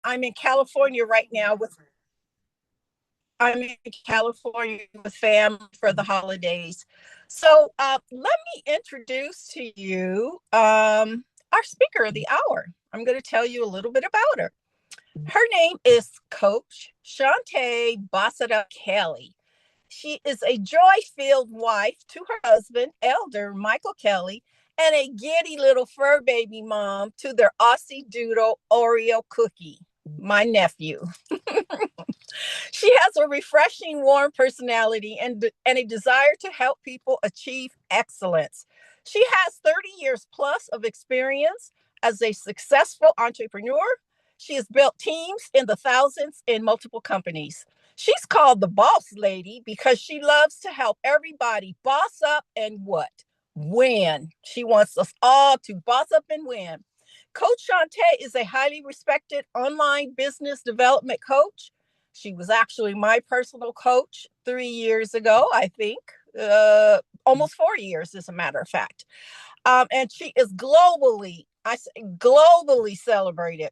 I'm in California right now with I'm in California with family for the holidays. So let me introduce to you our speaker of the hour. I'm going to tell you a little bit about her. Her name is Coach Shantae Bossada Kelly. She is a joy-filled wife to her husband, Elder Michael Kelly, and a giddy little fur baby mom to their Aussie Doodle Oreo cookie, my nephew. She has a refreshing, warm personality and a desire to help people achieve excellence. She has 30 years plus of experience as a successful entrepreneur. She has built teams in the thousands in multiple companies. She's called the boss lady because she loves to help everybody boss up and what? Win. She wants us all to boss up and win. Coach Shantae is a highly respected online business development coach. She was actually my personal coach 3 years ago, I think, almost 4 years, as a matter of fact. And she is globally, I say globally celebrated.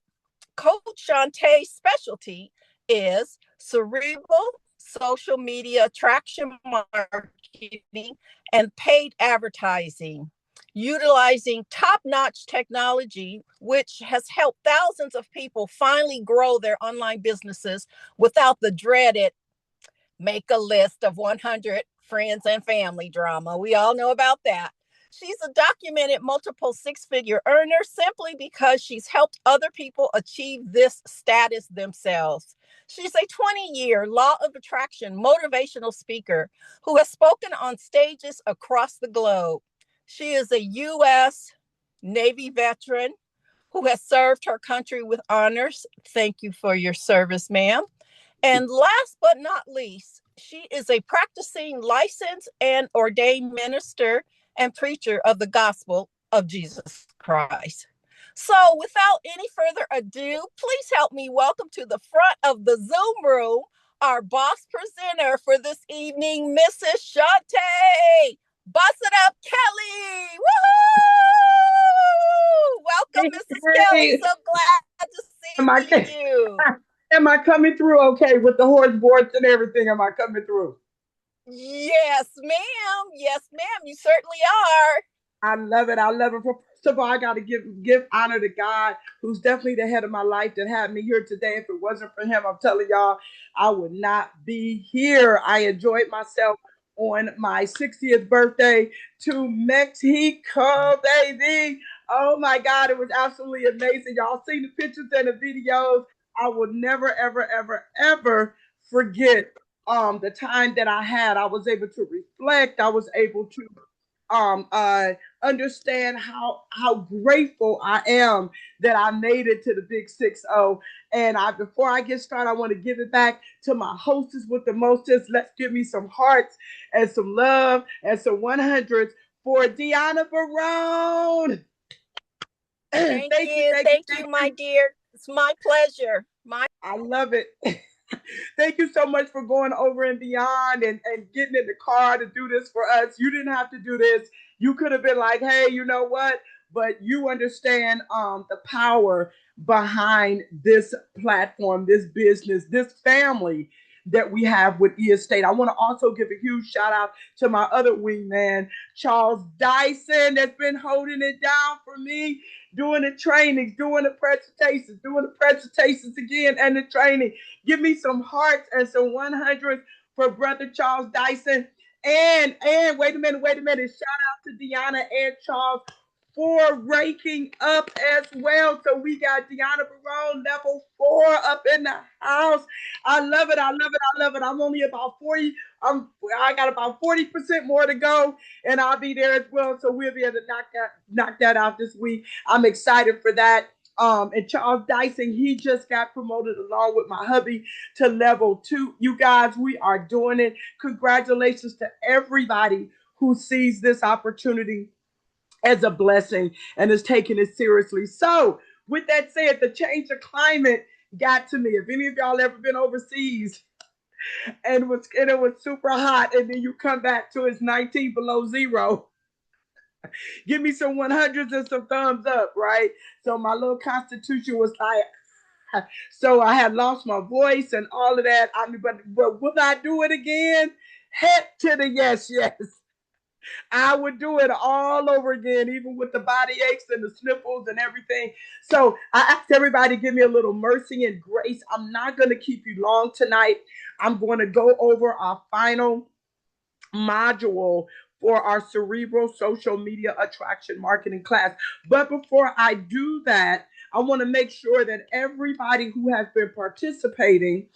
Coach Shantae's specialty is cerebral social media attraction marketing and paid advertising, utilizing top-notch technology, which has helped thousands of people finally grow their online businesses without the dreaded make a list of 100 friends and family drama. We all know about that. She's a documented multiple six-figure earner simply because she's helped other people achieve this status themselves. She's a 20-year law of attraction motivational speaker who has spoken on stages across the globe. She is a U.S. Navy veteran who has served her country with honors. Thank you for your service, ma'am. And last but not least, she is a practicing licensed and ordained minister and preacher of the gospel of Jesus Christ. So, without any further ado, please help me welcome to the front of the Zoom room our boss presenter for this evening, Mrs. Shantae. Boss it up, Kelly. Woohoo! Welcome, Mrs. Kelly. Hey, So glad to am I see you. am I coming through okay with the horse boards and everything? Am I coming through? Yes, ma'am. Yes, ma'am. You certainly are. I love it. I love it. First of all, I got to give honor to God, who's definitely the head of my life that had me here today. If it wasn't for him, I'm telling y'all, I would not be here. I enjoyed myself on my 60th birthday to Mexico, baby. Oh my God, it was absolutely amazing. Y'all seen the pictures and the videos. I will never, ever, ever, ever forget the time that I had. I was able to reflect. I was able to um uh understand how grateful I am that I made it to the big 60. And I before I get started, I want to give it back to my hostess with the mostest. Let's give me some hearts and some love and some 100s for Deanna Barone. Thank Thank you, you. thank you, Thank thank you, my you. dear. It's my pleasure. My I love it. Thank you so much for going over and beyond and getting in the car to do this for us. You didn't have to do this. You could have been like, hey, you know what? But you understand the power behind this platform, this business, this family that we have with E Estate. I want to also give a huge shout out to my other wingman, Charles Dyson, that's been holding it down for me, doing the trainings, doing the presentations again, and the training. Give me some hearts and some 100s for Brother Charles Dyson. And wait a minute. Shout out to Deanna and Charles for ranking up as well. So we got Deanna Barone level 4 up in the house. I love it. I love it. I love it. I'm only about 40. I got about 40% more to go, and I'll be there as well. So we'll be able to knock that out this week. I'm excited for that. And Charles Dyson, he just got promoted along with my hubby to level 2. You guys, we are doing it. Congratulations to everybody who sees this opportunity as a blessing and is taking it seriously. So, with that said, the change of climate got to me. If any of y'all ever been overseas and it was super hot, and then you come back to it's 19 below zero, give me some 100s and some thumbs up, right? So my little constitution was like, So I had lost my voice and all of that. I mean, but would I do it again? Heck to the yes, yes. I would do it all over again, even with the body aches and the sniffles and everything. So I asked everybody to give me a little mercy and grace. I'm not going to keep you long tonight. I'm going to go over our final module for our Cerebral Social Media Attraction Marketing class. But before I do that, I want to make sure that everybody who has been participating,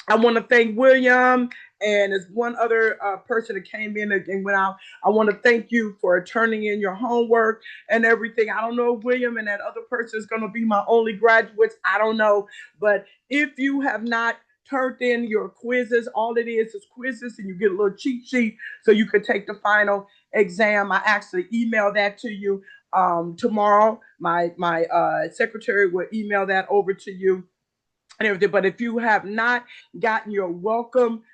I want to thank William and there's one other person that came in and went out. I want to thank you for turning in your homework and everything. I don't know if William and that other person is going to be my only graduates. I don't know. But if you have not turned in your quizzes, all it is quizzes, and you get a little cheat sheet so you can take the final exam. I actually email that to you tomorrow. My secretary will email that over to you and everything. But if you have not gotten your welcome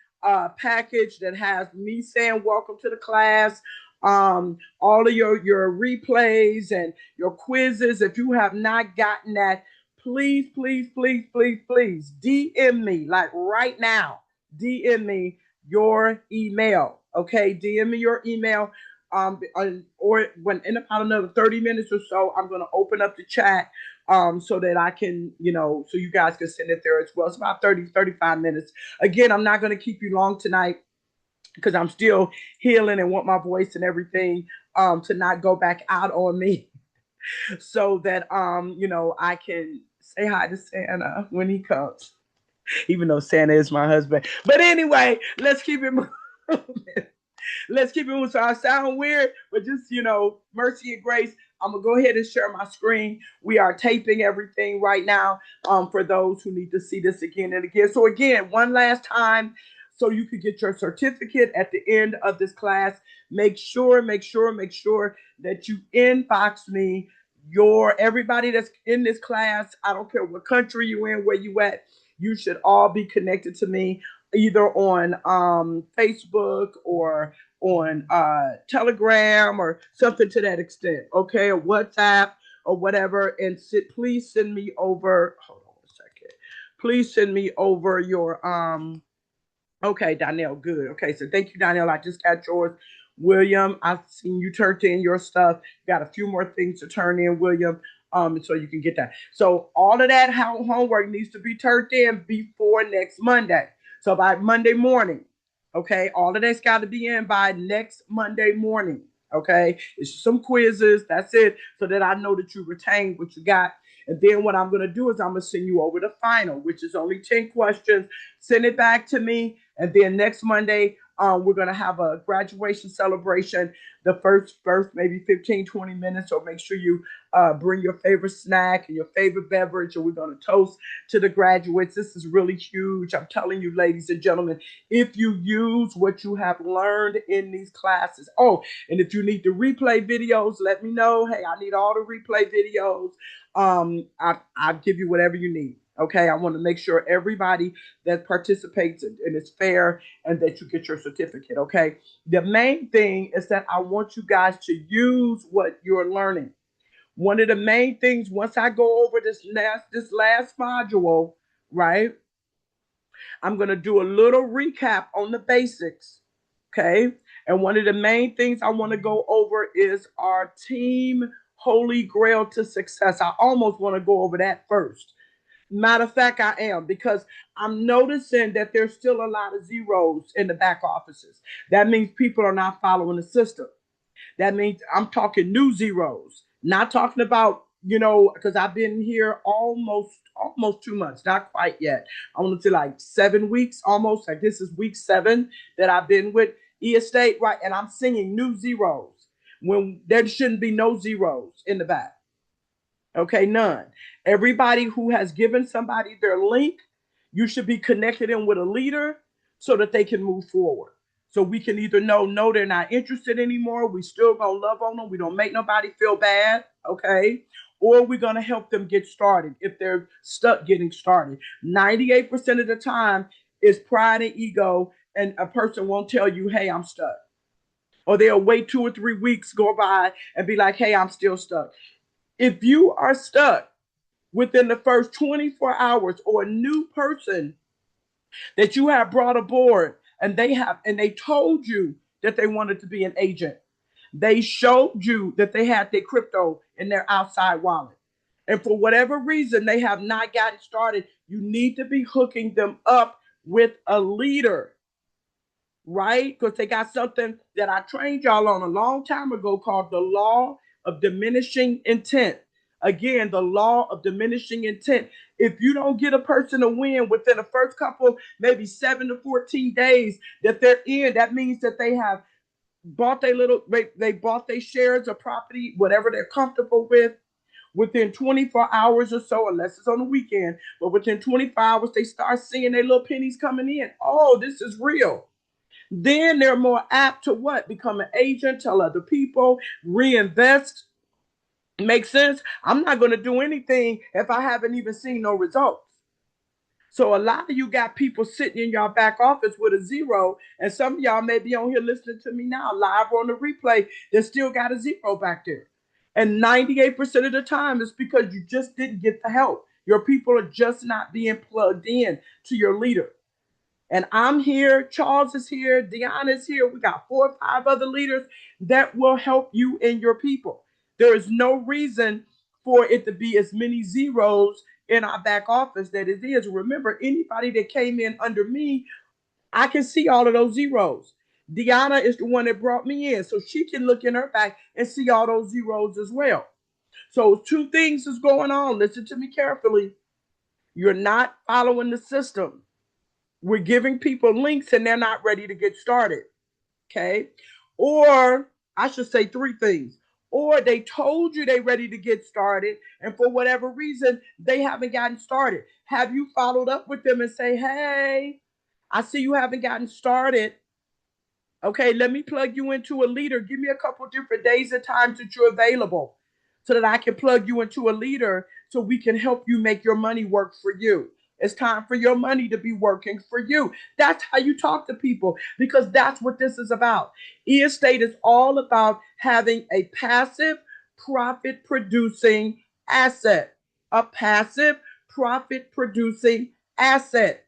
package that has me saying welcome to the class, all of your replays and your quizzes, if you have not gotten that, please, please, please, please, please DM me like right now. DM me your email. Okay, DM me your email. Or when in about another 30 minutes or so, I'm going to open up the chat so that I can, so you guys can send it there as well. It's about 35 minutes. Again, I'm not going to keep you long tonight because I'm still healing and want my voice and everything to not go back out on me so that, I can say hi to Santa when he comes, even though Santa is my husband. But anyway, let's keep it moving. Let's keep it moving. So I sound weird, but just, mercy and grace. I'm going to go ahead and share my screen. We are taping everything right now for those who need to see this again and again. So again, one last time, so you could get your certificate at the end of this class. Make sure that you inbox me everybody that's in this class. I don't care what country you're in, where you at. You should all be connected to me either on Facebook or on Telegram or something to that extent, okay, or WhatsApp or whatever. And please send me over. Hold on a second. Please send me over your Okay, Donnell, good. Okay, so thank you, Donnell. I just got yours. William, I've seen you turned in your stuff. Got a few more things to turn in, William, so you can get that. So all of that homework needs to be turned in before next Monday. So by Monday morning, okay, all of that's got to be in by next Monday morning. Okay, it's some quizzes. That's it, so that I know that you retained what you got. And then what I'm going to do is I'm going to send you over the final, which is only 10 questions. Send it back to me. And then next Monday, we're going to have a graduation celebration. The first maybe 15, 20 minutes. So make sure you bring your favorite snack and your favorite beverage. And we're going to toast to the graduates. This is really huge. I'm telling you, ladies and gentlemen, if you use what you have learned in these classes. Oh, and if you need the replay videos, let me know. Hey, I need all the replay videos. I'll give you whatever you need. Okay, I want to make sure everybody that participates and it's fair and that you get your certificate. Okay, the main thing is that I want you guys to use what you're learning. One of the main things, once I go over this last module, right, I'm going to do a little recap on the basics. Okay, and one of the main things I want to go over is our team holy grail to success. I almost want to go over that first. Matter of fact, I am, because I'm noticing that there's still a lot of zeros in the back offices. That means people are not following the system. That means I'm talking new zeros, not talking about, because I've been here almost 2 months, not quite yet. I want to say like 7 weeks, almost. Like this is week 7 that I've been with E-Estate, right? And I'm singing new zeros when there shouldn't be no zeros in the back. Okay, none. Everybody who has given somebody their link, you should be connected in with a leader so that they can move forward. So we can either no, they're not interested anymore. We still gonna love on them. We don't make nobody feel bad, okay? Or we're gonna help them get started if they're stuck getting started. 98% of the time is pride and ego, and a person won't tell you, hey, I'm stuck. Or they'll wait 2 or 3 weeks go by and be like, hey, I'm still stuck. If you are stuck, within the first 24 hours, or a new person that you have brought aboard, and they told you that they wanted to be an agent. They showed you that they had their crypto in their outside wallet. And for whatever reason they have not gotten started, you need to be hooking them up with a leader, right? Because they got something that I trained y'all on a long time ago called the law of diminishing intent. Again, the law of diminishing intent. If you don't get a person to win within the first couple, maybe 7 to 14 days that they're in, that means that they have bought they bought their shares of property, whatever they're comfortable with, within 24 hours or so, unless it's on the weekend. But within 24 hours, they start seeing their little pennies coming in. Oh, this is real. Then they're more apt to what? Become an agent, tell other people, reinvest. Make sense? I'm not going to do anything if I haven't even seen no results. So a lot of you got people sitting in y'all back office with a zero, and some of y'all may be on here listening to me now live on the replay that still got a zero back there. And 98% of the time it's because you just didn't get the help. Your people are just not being plugged in to your leader. And I'm here, Charles is here, Deanna is here. We got 4 or 5 other leaders that will help you and your people. There is no reason for it to be as many zeros in our back office that it is. Remember, anybody that came in under me, I can see all of those zeros. Deanna is the one that brought me in, so she can look in her back and see all those zeros as well. So 2 things is going on. Listen to me carefully. You're not following the system. We're giving people links and they're not ready to get started. Okay. Or I should say 3 things. Or they told you they're ready to get started, and for whatever reason, they haven't gotten started. Have you followed up with them and say, hey, I see you haven't gotten started. Okay, let me plug you into a leader. Give me a couple different days and times that you're available so that I can plug you into a leader so we can help you make your money work for you. It's time for your money to be working for you. That's how you talk to people, because that's what this is about. E-estate is all about having a passive profit producing asset. A passive profit producing asset.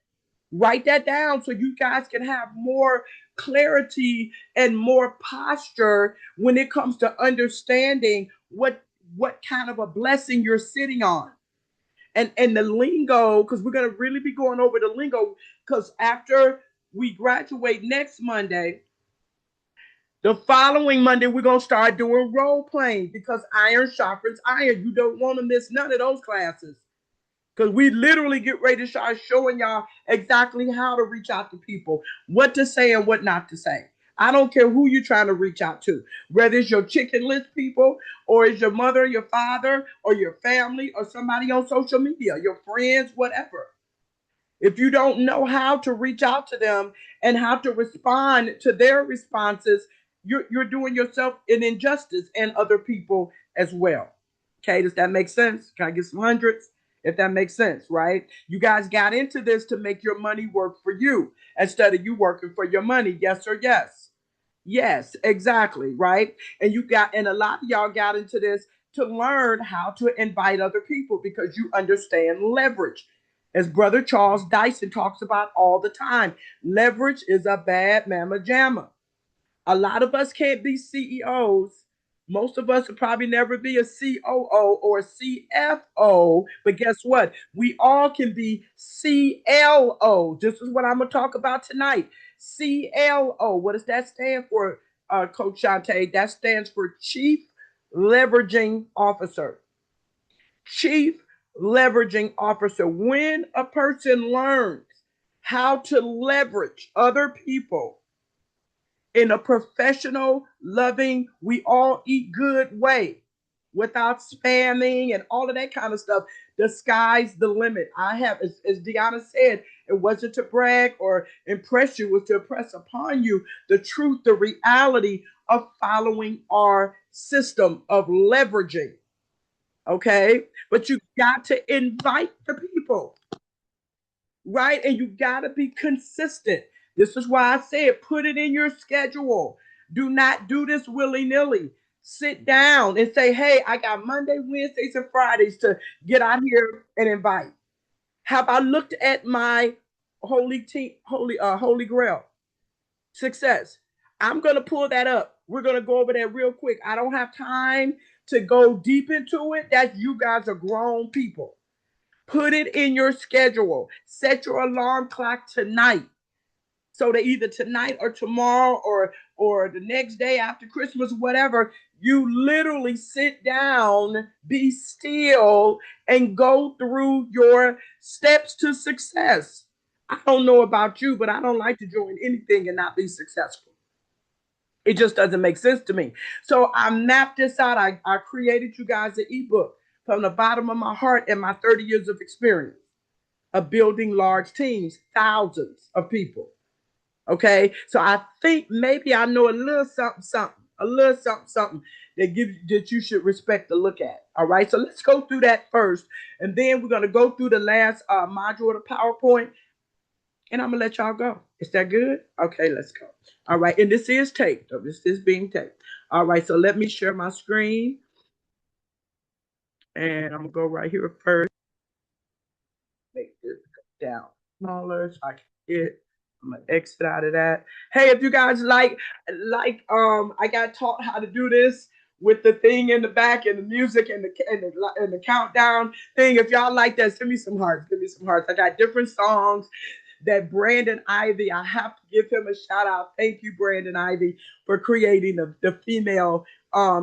Write that down so you guys can have more clarity and more posture when it comes to understanding what kind of a blessing you're sitting on. And the lingo, because we're going to really be going over the lingo, because after we graduate next Monday, the following Monday we're going to start doing role playing, because iron sharpens iron. You don't want to miss none of those classes, because we literally get ready to start showing y'all exactly how to reach out to people, what to say and what not to say. I don't care who you're trying to reach out to, whether it's your chicken list people, or it's your mother, your father, or your family, or somebody on social media, your friends, whatever. If you don't know how to reach out to them and how to respond to their responses, you're doing yourself an injustice and other people as well. Okay, does that make sense? Can I get some hundreds? If that makes sense, right? You guys got into this to make your money work for you instead of you working for your money. Yes or yes? Yes, exactly, right? And a lot of y'all got into this to learn how to invite other people because you understand leverage. As Brother Charles Dyson talks about all the time, leverage is a bad mamma jamma. A lot of us can't be CEOs. Most of us will probably never be a COO or a CFO. But guess what? We all can be CLO. This is what I'm going to talk about tonight. CLO. What does that stand for, Coach Shante? That stands for Chief Leveraging Officer. Chief Leveraging Officer. When a person learns how to leverage other people in a professional, loving, we all eat good way, without spamming and all of that kind of stuff, the sky's the limit. I have, as Deanna said, it wasn't to brag or impress you, it was to impress upon you the truth, the reality of following our system of leveraging. Okay? But you got to invite the people, right? And you got to be consistent. This is why I said put it in your schedule. Do not do this willy nilly. sit down and say, hey, I got Monday, Wednesdays, and Fridays to get out here and invite. Have I looked at my holy grail success? I'm gonna pull that up. We're gonna go over that real quick. I don't have time to go deep into it. That you guys are grown people. Put it in your schedule. Set your alarm clock tonight. So that either tonight or tomorrow or the next day after Christmas, whatever, you literally sit down, be still, and go through your steps to success. I don't know about you, but I don't like to join anything and not be successful. It just doesn't make sense to me. So I mapped this out. I created you guys an ebook from the bottom of my heart and my 30 years of experience of building large teams, thousands of people. Okay, so I think maybe I know a little something that you should respect to look at. All right, so let's go through that first, and then we're gonna go through the last module of the PowerPoint, and I'm gonna let y'all go. Is that good? Okay, let's go. All right, and this is taped. So this is being taped. All right, so let me share my screen, and I'm gonna go right here first. Make this go down smaller so I can get. I'm gonna exit out of that. Hey, if you guys I got taught how to do this with the thing in the back and the music and the countdown thing. If y'all like that, send me some hearts. Give me some hearts. I got different songs that Brandon Ivy, I have to give him a shout out. Thank you, Brandon Ivy, for creating the female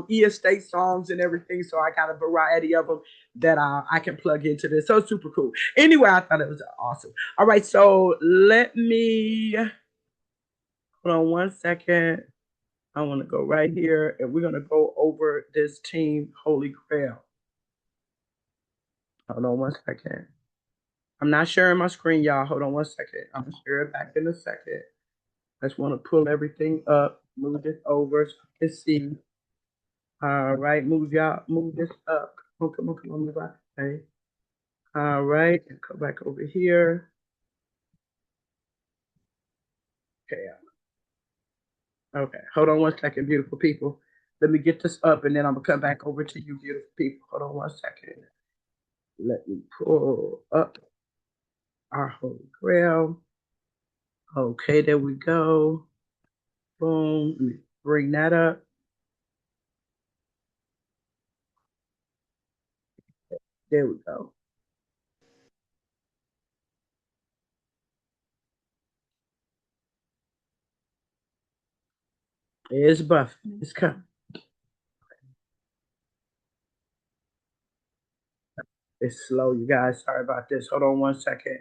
estate songs and everything. So I got a variety of them that I can plug into this. So super cool. Anyway, I thought it was awesome. All right, so let me hold on one second. I want to go right here and we're going to go over this team Holy Grail. Hold on one second. I'm not sharing my screen, y'all. Hold on one second. I'm going to share it back in a second. I just want to pull everything up, move this over so you can see. All right, move this up. Come on, move out. Okay. All right, go back over here. Okay. Okay, hold on one second, beautiful people. Let me get this up and then I'm gonna come back over to you, beautiful people. Hold on one second. Let me pull up our Holy Grail. Okay, there we go. Boom. Let me bring that up. There we go. It's buffing. It's coming. It's slow, you guys. Sorry about this. Hold on one second.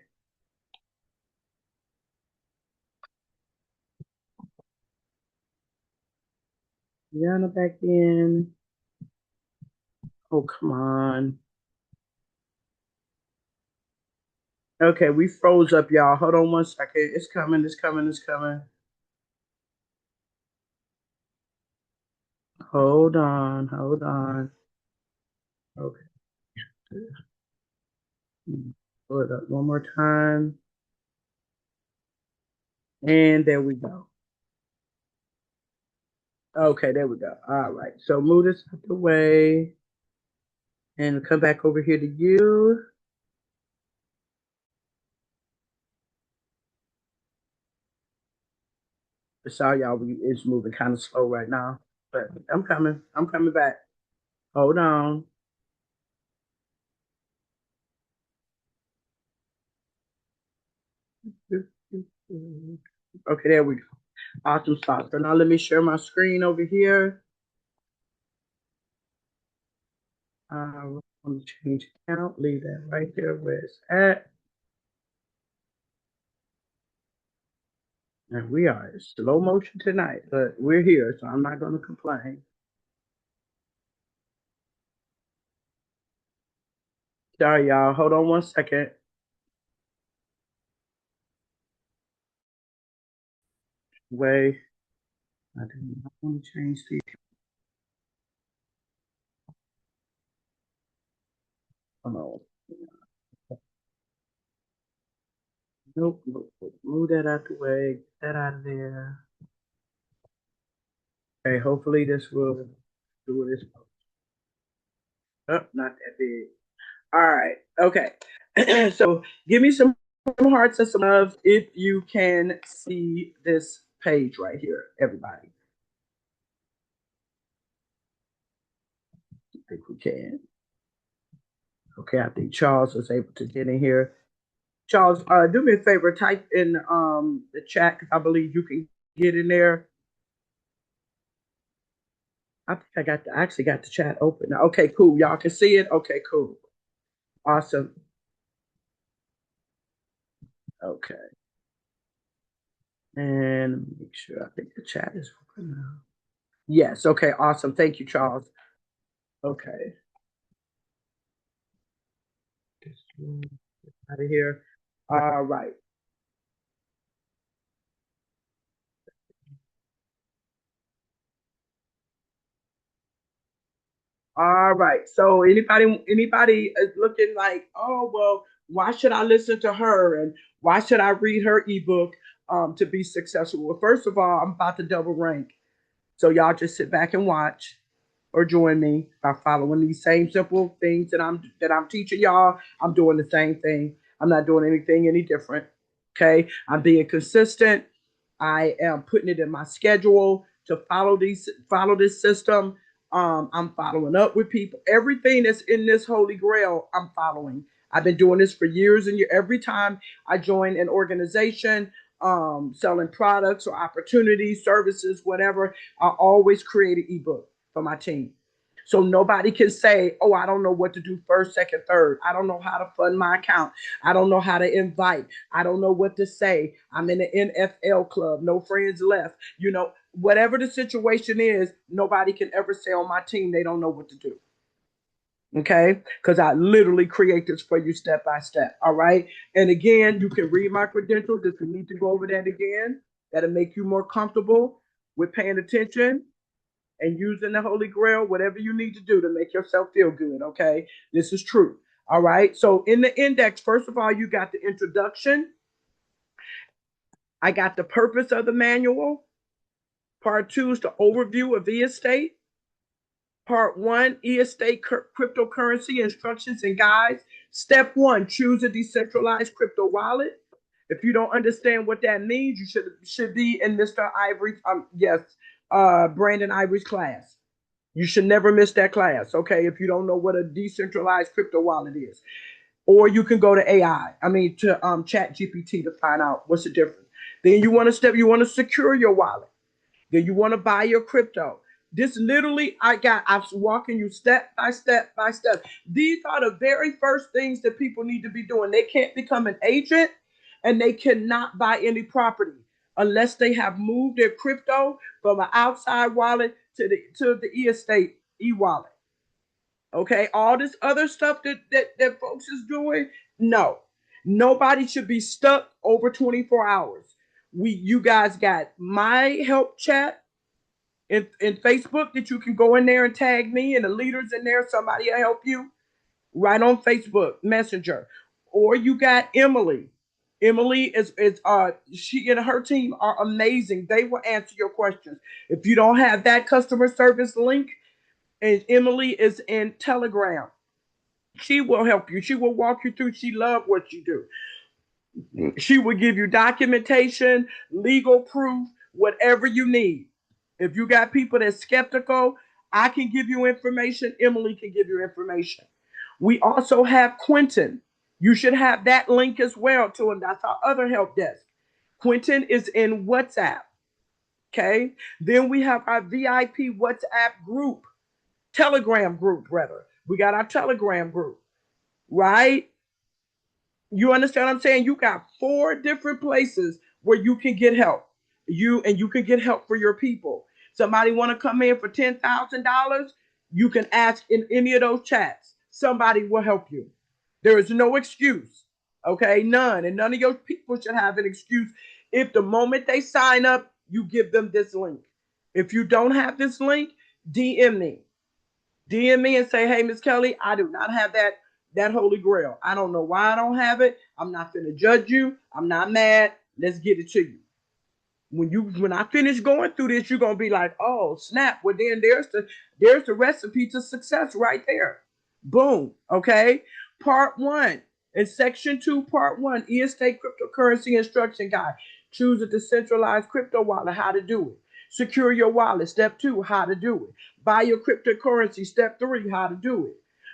Yana back in. Oh, come on. Okay, we froze up, y'all. Hold on one second. It's coming. It's coming. It's coming. Hold on. Hold on. Okay. Pull it up one more time. And there we go. Okay, there we go. All right. So move this out the way and come back over here to you. Sorry, y'all. It's moving kind of slow right now, but I'm coming. I'm coming back. Hold on. Okay, there we go. Awesome stuff. So now let me share my screen over here. I'm going to change account. Leave that right there where it's at. And we are in slow motion tonight, but we're here, so I'm not going to complain. Sorry, y'all. Hold on one second. Way. I do not want to change these. Oh, nope, nope, nope. Move that out the way. Get that out of there. Okay, hopefully this will do this. Oh, not that big. All right. Okay. So give me some hearts and some love if you can see this page right here, everybody. I think we can. Okay, I think Charles was able to get in here. Charles, do me a favor, type in the chat because I believe you can get in there. I think I actually got the chat open now. Okay, cool. Y'all can see it. Okay, cool. Awesome. Okay. And make sure I think the chat is open now. Yes, okay, awesome. Thank you, Charles. Okay. Out of here. All right. All right. So anybody is looking like, oh well, why should I listen to her and why should I read her ebook to be successful? Well, first of all, I'm about to double rank. So y'all just sit back and watch or join me by following these same simple things that I'm teaching y'all. I'm doing the same thing. I'm not doing anything any different. Okay. I'm being consistent. I am putting it in my schedule to follow this system. I'm following up with people. Everything that's in this holy grail, I'm following. I've been doing this for years and years. Every time I join an organization, selling products or opportunities, services, whatever, I always create an ebook for my team. So nobody can say, oh, I don't know what to do first, second, third. I don't know how to fund my account. I don't know how to invite. I don't know what to say. I'm in the NFL club, no friends left. Whatever the situation is, nobody can ever say on my team they don't know what to do. Okay, because I literally create this for you step by step. All right, and again, you can read my credentials if you need to go over that again. That'll make you more comfortable with paying attention and using the Holy Grail, whatever you need to do to make yourself feel good. Okay, this is true. All right, so in the index, first of all, you got the introduction. I got the purpose of the manual. Part two is the overview of e-estate. Part one, e-estate cryptocurrency instructions and guides. Step one, choose a decentralized crypto wallet. If you don't understand what that means, you should be in Mr. Ivory, Brandon Ivory's class. You should never miss that class, okay? If you don't know what a decentralized crypto wallet is, or you can go to Chat GPT to find out what's the difference. Then you want to secure your wallet. Then you want to buy your crypto. This literally, I'm walking you step by step by step. These are the very first things that people need to be doing. They can't become an agent and they cannot buy any property unless they have moved their crypto from an outside wallet to the e-estate e-wallet. Okay, all this other stuff that folks is doing, no. Nobody should be stuck over 24 hours. You guys got my help chat in Facebook that you can go in there and tag me and the leaders in there. Somebody will help you right on Facebook Messenger. Or you got Emily. Emily is she and her team are amazing. They will answer your questions. If you don't have that customer service link, and Emily is in Telegram. She will help you. She will walk you through. She loves what you do. She will give you documentation, legal proof, whatever you need. If you got people that's skeptical, I can give you information. Emily can give you information. We also have Quentin. You should have that link as well to him. That's our other help desk. Quentin is in WhatsApp. Okay. Then we have our VIP WhatsApp group, Telegram group, rather. We got our Telegram group, right? You understand what I'm saying? You got 4 different places where you can get help. You can get help for your people. Somebody want to come in for $10,000, you can ask in any of those chats. Somebody will help you. There is no excuse. Okay, none. And none of your people should have an excuse. If the moment they sign up, you give them this link. If you don't have this link, DM me. DM me and say, hey, Miss Kelly, I do not have that holy grail. I don't know why I don't have it. I'm not going to judge you. I'm not mad. Let's get it to you. When I finish going through this, you're gonna be like, oh snap. Well, then there's the recipe to success right there. Boom. Okay. Part one. In section 2, part 1, estate cryptocurrency instruction guide. Choose a decentralized crypto wallet, how to do it. Secure your wallet, step 2, how to do it. Buy your cryptocurrency, step 3, how to do it.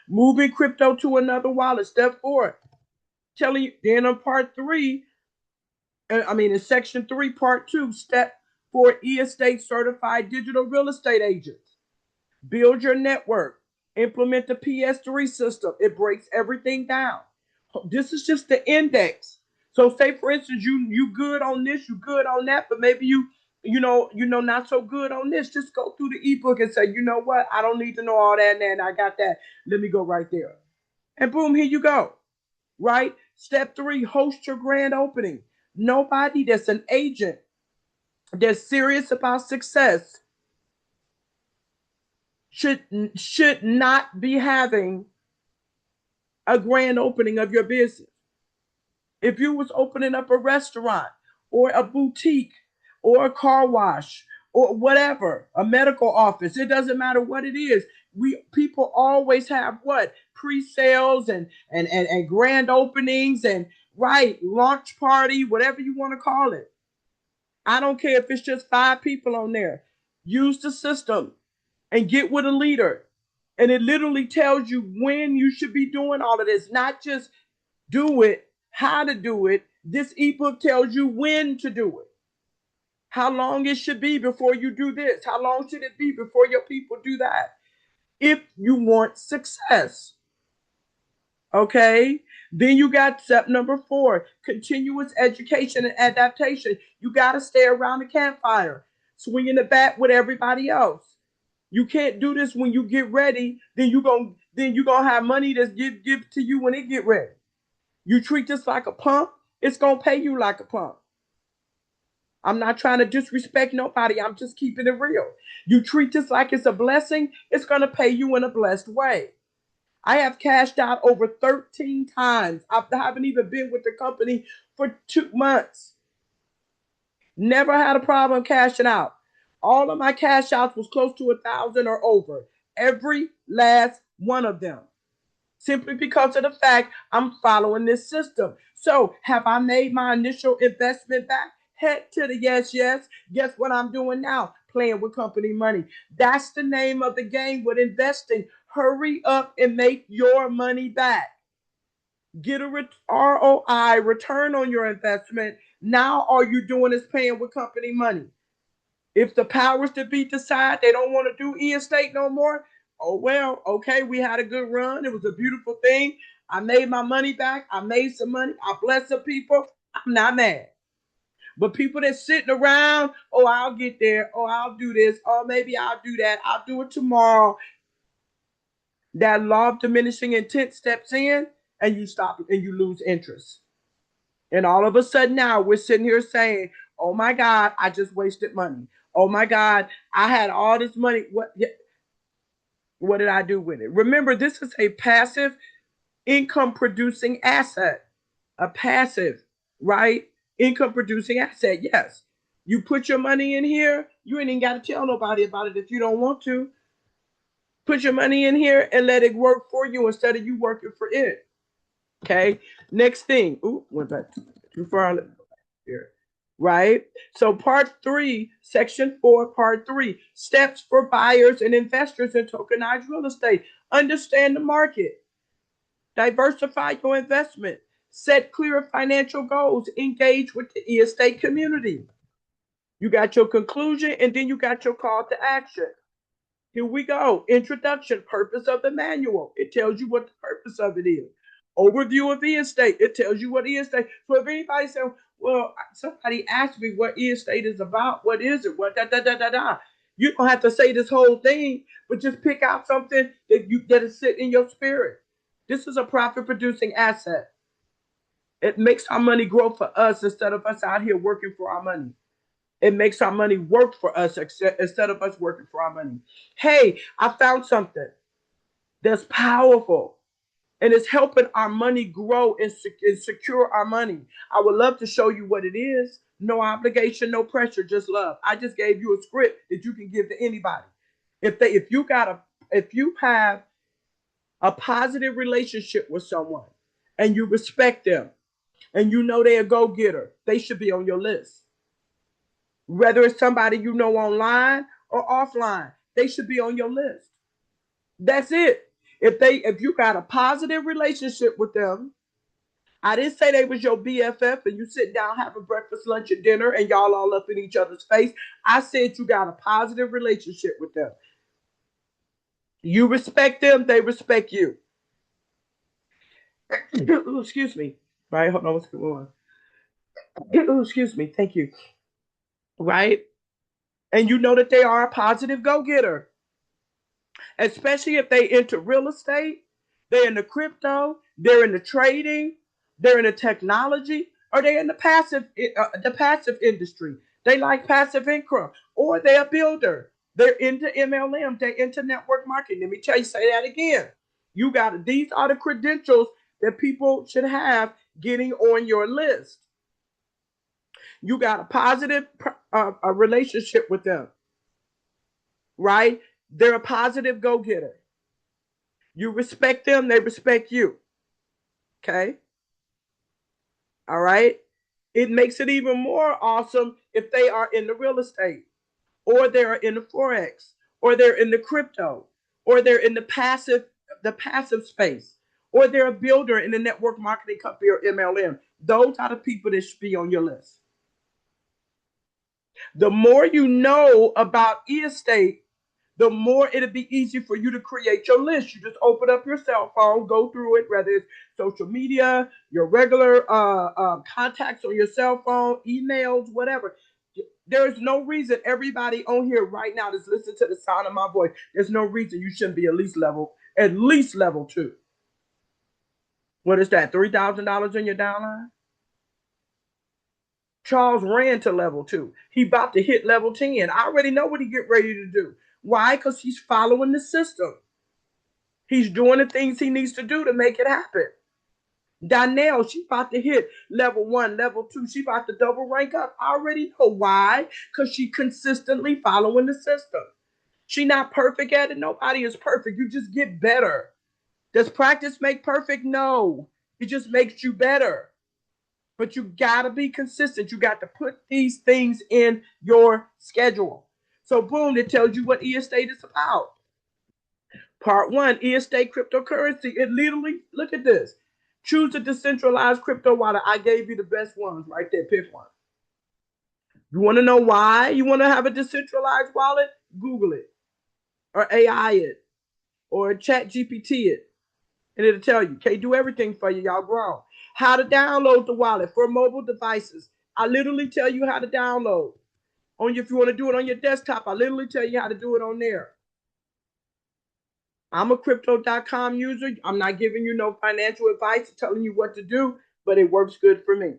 Moving crypto to another wallet, step 4. Telling you, then on part 3, in section 3, part 2, step 4, estate certified digital real estate agents. Build your network. Implement the PS3 system. It breaks everything down. This is just the index. So say for instance, you good on this, you good on that, but maybe you know not so good on this. Just go through the ebook and say, you know what, I don't need to know all that and I got that. Let me go right there. And boom, here you go. Right? Step 3, host your grand opening. Nobody that's an agent that's serious about success should not be having a grand opening of your business. If you was opening up a restaurant or a boutique or a car wash or whatever, a medical office, it doesn't matter what it is. People always have what? Pre-sales and grand openings and right, launch party, whatever you want to call it. I don't care if it's just 5 people on there. Use the system and get with a leader. And it literally tells you when you should be doing all of this, not just do it, how to do it. This ebook tells you when to do it, how long it should be before you do this, how long should it be before your people do that, if you want success. Okay. Then you got step number 4, continuous education and adaptation. You got to stay around the campfire, swinging the bat with everybody else. You can't do this when you get ready. Then you're gonna have money that's give to you when it get ready. You treat this like a pump, it's gonna pay you like a pump. I'm not trying to disrespect nobody. I'm just keeping it real. You treat this like it's a blessing, it's gonna pay you in a blessed way. I have cashed out over 13 times. I haven't even been with the company for 2 months. Never had a problem cashing out. All of my cash outs was close to 1,000 or over. Every last one of them. Simply because of the fact I'm following this system. So have I made my initial investment back? Heck to the yes, yes. Guess what I'm doing now? Playing with company money. That's the name of the game with investing. Hurry up and make your money back. Get a ROI, return on your investment. Now all you're doing is paying with company money. If the powers that be decide they don't want to do estate no more, oh well, okay, we had a good run. It was a beautiful thing. I made my money back. I made some money. I blessed some people. I'm not mad. But people that's sitting around, oh, I'll get there. Oh, I'll do this. Oh, maybe I'll do that. I'll do it tomorrow. That law of diminishing intent steps in and you stop and you lose interest. And all of a sudden now we're sitting here saying, oh my God, I just wasted money. Oh my God, I had all this money. What did I do with it? Remember, this is a passive income producing asset. A passive, right? Income producing asset. Yes. You put your money in here, you ain't even got to tell nobody about it if you don't want to. Put your money in here and let it work for you instead of you working for it. Okay. Next thing. Ooh, went back too far here. Right? So part 3, section 4, part 3, steps for buyers and investors in tokenized real estate. Understand the market. Diversify your investment. Set clear financial goals. Engage with the estate community. You got your conclusion and then you got your call to action. Here we go. Introduction, purpose of the manual. It tells you what the purpose of it is. Overview of estate. It tells you what estate. So if anybody says, well, somebody asked me what estate is about, what is it? What da da da da da. You don't have to say this whole thing, but just pick out something that is sitting in your spirit. This is a profit producing asset. It makes our money grow for us instead of us out here working for our money. It makes our money work for us instead of us working for our money. Hey, I found something that's powerful. and it's helping our money grow and secure our money. I would love to show you what it is. No obligation, no pressure, just love. I just gave you a script that you can give to anybody. If you have a positive relationship with someone and you respect them and you know they're a go-getter, they should be on your list. Whether it's somebody you know online or offline, they should be on your list. That's it. If you got a positive relationship with them, I didn't say they was your BFF and you sit down having breakfast, lunch, and dinner and y'all all up in each other's face. I said you got a positive relationship with them. You respect them, they respect you. Ooh, excuse me. Right? Hold on, what's going on? Ooh, excuse me. Thank you. Right? And you know that they are a positive go-getter, especially if they into real estate, they're in the crypto, they're in the trading, they're in the technology, or they're in the passive industry. They like passive income, or they're a builder. They're into MLM, they're into network marketing. Let me tell you, say that again. You got it. These are the credentials that people should have getting on your list. You got a positive a relationship with them, right? They're a positive go-getter. You respect them, they respect you. Okay? All right? It makes it even more awesome if they are in the real estate, or they're in the forex, or they're in the crypto, or they're in the passive space, or they're a builder in the network marketing company or MLM. Those are the people that should be on your list. The more you know about estate, the more it'll be easy for you to create your list. You just open up your cell phone, go through it, whether it's social media, your regular contacts on your cell phone, emails, whatever. There's no reason everybody on here right now that's listening to the sound of my voice, there's no reason you shouldn't be at least level 2. What is that, $3,000 in your downline? Charles ran to level 2. He about to hit level 10. I already know what he get ready to do. Why? Because he's following the system. He's doing the things he needs to do to make it happen. Donnell, she about to hit level 1, level 2. She about to double rank up. I already know why. Because she consistently following the system. She not perfect at it. Nobody is perfect. You just get better. Does practice make perfect? No. It just makes you better. But you got to be consistent. You got to put these things in your schedule. So boom, it tells you what estate is about. Part 1, estate cryptocurrency. It literally, look at this. Choose a decentralized crypto wallet. I gave you the best ones right there. Pick one. You want to know why you want to have a decentralized wallet? Google it, or AI it, or chat GPT it, and it'll tell you. Can't do everything for you. Y'all grown. How to download the wallet for mobile devices. I literally tell you how to download. If you want to do it on your desktop, I literally tell you how to do it on there. I'm a crypto.com user. I'm not giving you no financial advice, telling you what to do, but it works good for me.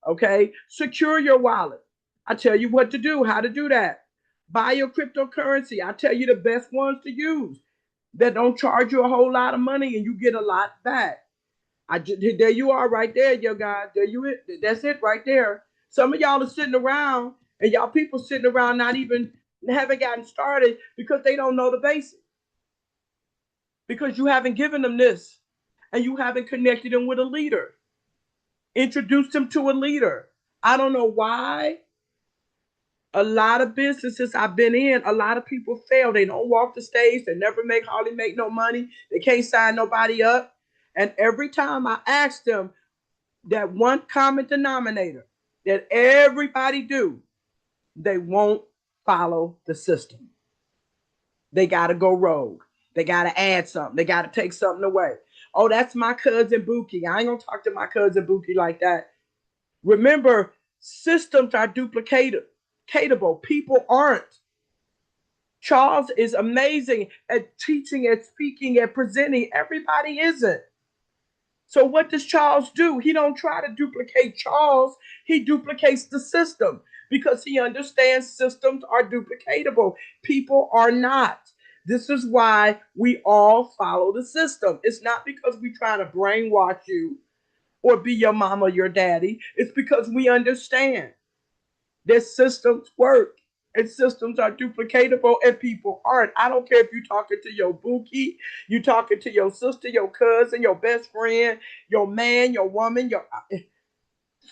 Okay? Secure your wallet. I tell you what to do, how to do that. Buy your cryptocurrency. I tell you the best ones to use that don't charge you a whole lot of money and you get a lot back. There you are right there, yo guys. That's it right there. Some of y'all are sitting around and y'all people sitting around not even haven't gotten started because they don't know the basics. Because you haven't given them this and you haven't connected them with a leader. Introduced them to a leader. I don't know why. A lot of businesses I've been in, a lot of people fail. They don't walk the stage. They never hardly make no money. They can't sign nobody up. And every time I ask them that one common denominator that everybody do, they won't follow the system. They got to go rogue. They got to add something. They got to take something away. Oh, that's my cousin Buki. I ain't going to talk to my cousin Buki like that. Remember, systems are duplicatable. People aren't. Charles is amazing at teaching, at speaking, at presenting. Everybody isn't. So what does Charles do? He don't try to duplicate Charles. He duplicates the system because he understands systems are duplicatable. People are not. This is why we all follow the system. It's not because we try to brainwash you or be your mama or your daddy. It's because we understand that systems work and systems are duplicatable and people aren't. I don't care if you're talking to your bookie, you talking to your sister, your cousin, your best friend, your man, your woman, your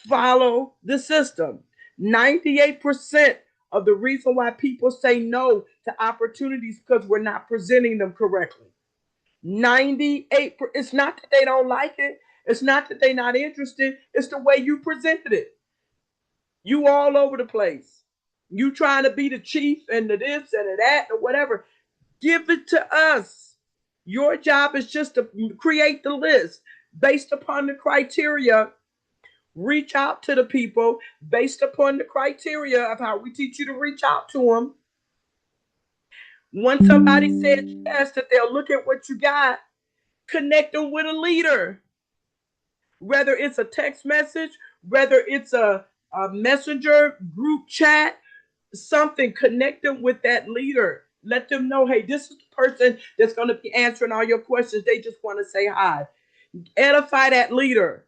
follow the system. 98% of the reason why people say no to opportunities because we're not presenting them correctly. 98. It's not that they don't like it. It's not that they're not interested. It's the way you presented it. You all over the place. You trying to be the chief and the this and the that or whatever. Give it to us. Your job is just to create the list based upon the criteria. Reach out to the people based upon the criteria of how we teach you to reach out to them. Once somebody said yes, that they'll look at what you got, connect them with a leader. Whether it's a text message, whether it's a messenger group chat, something, connect them with that leader. Let them know, hey, this is the person that's going to be answering all your questions. They just want to say hi. Edify that leader.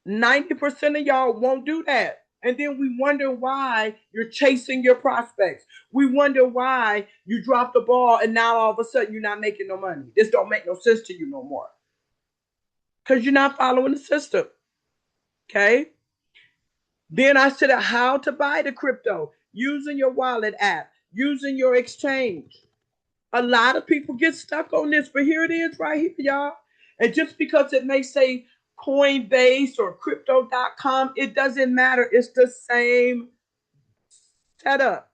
90% of y'all won't do that. And then we wonder why you're chasing your prospects. We wonder why you dropped the ball and now all of a sudden you're not making no money. This don't make no sense to you no more. Because you're not following the system. Okay? Then I said how to buy the crypto. Using your wallet app. Using your exchange. A lot of people get stuck on this, but here it is right here, y'all. And just because it may say Coinbase or crypto.com, it doesn't matter. It's the same setup.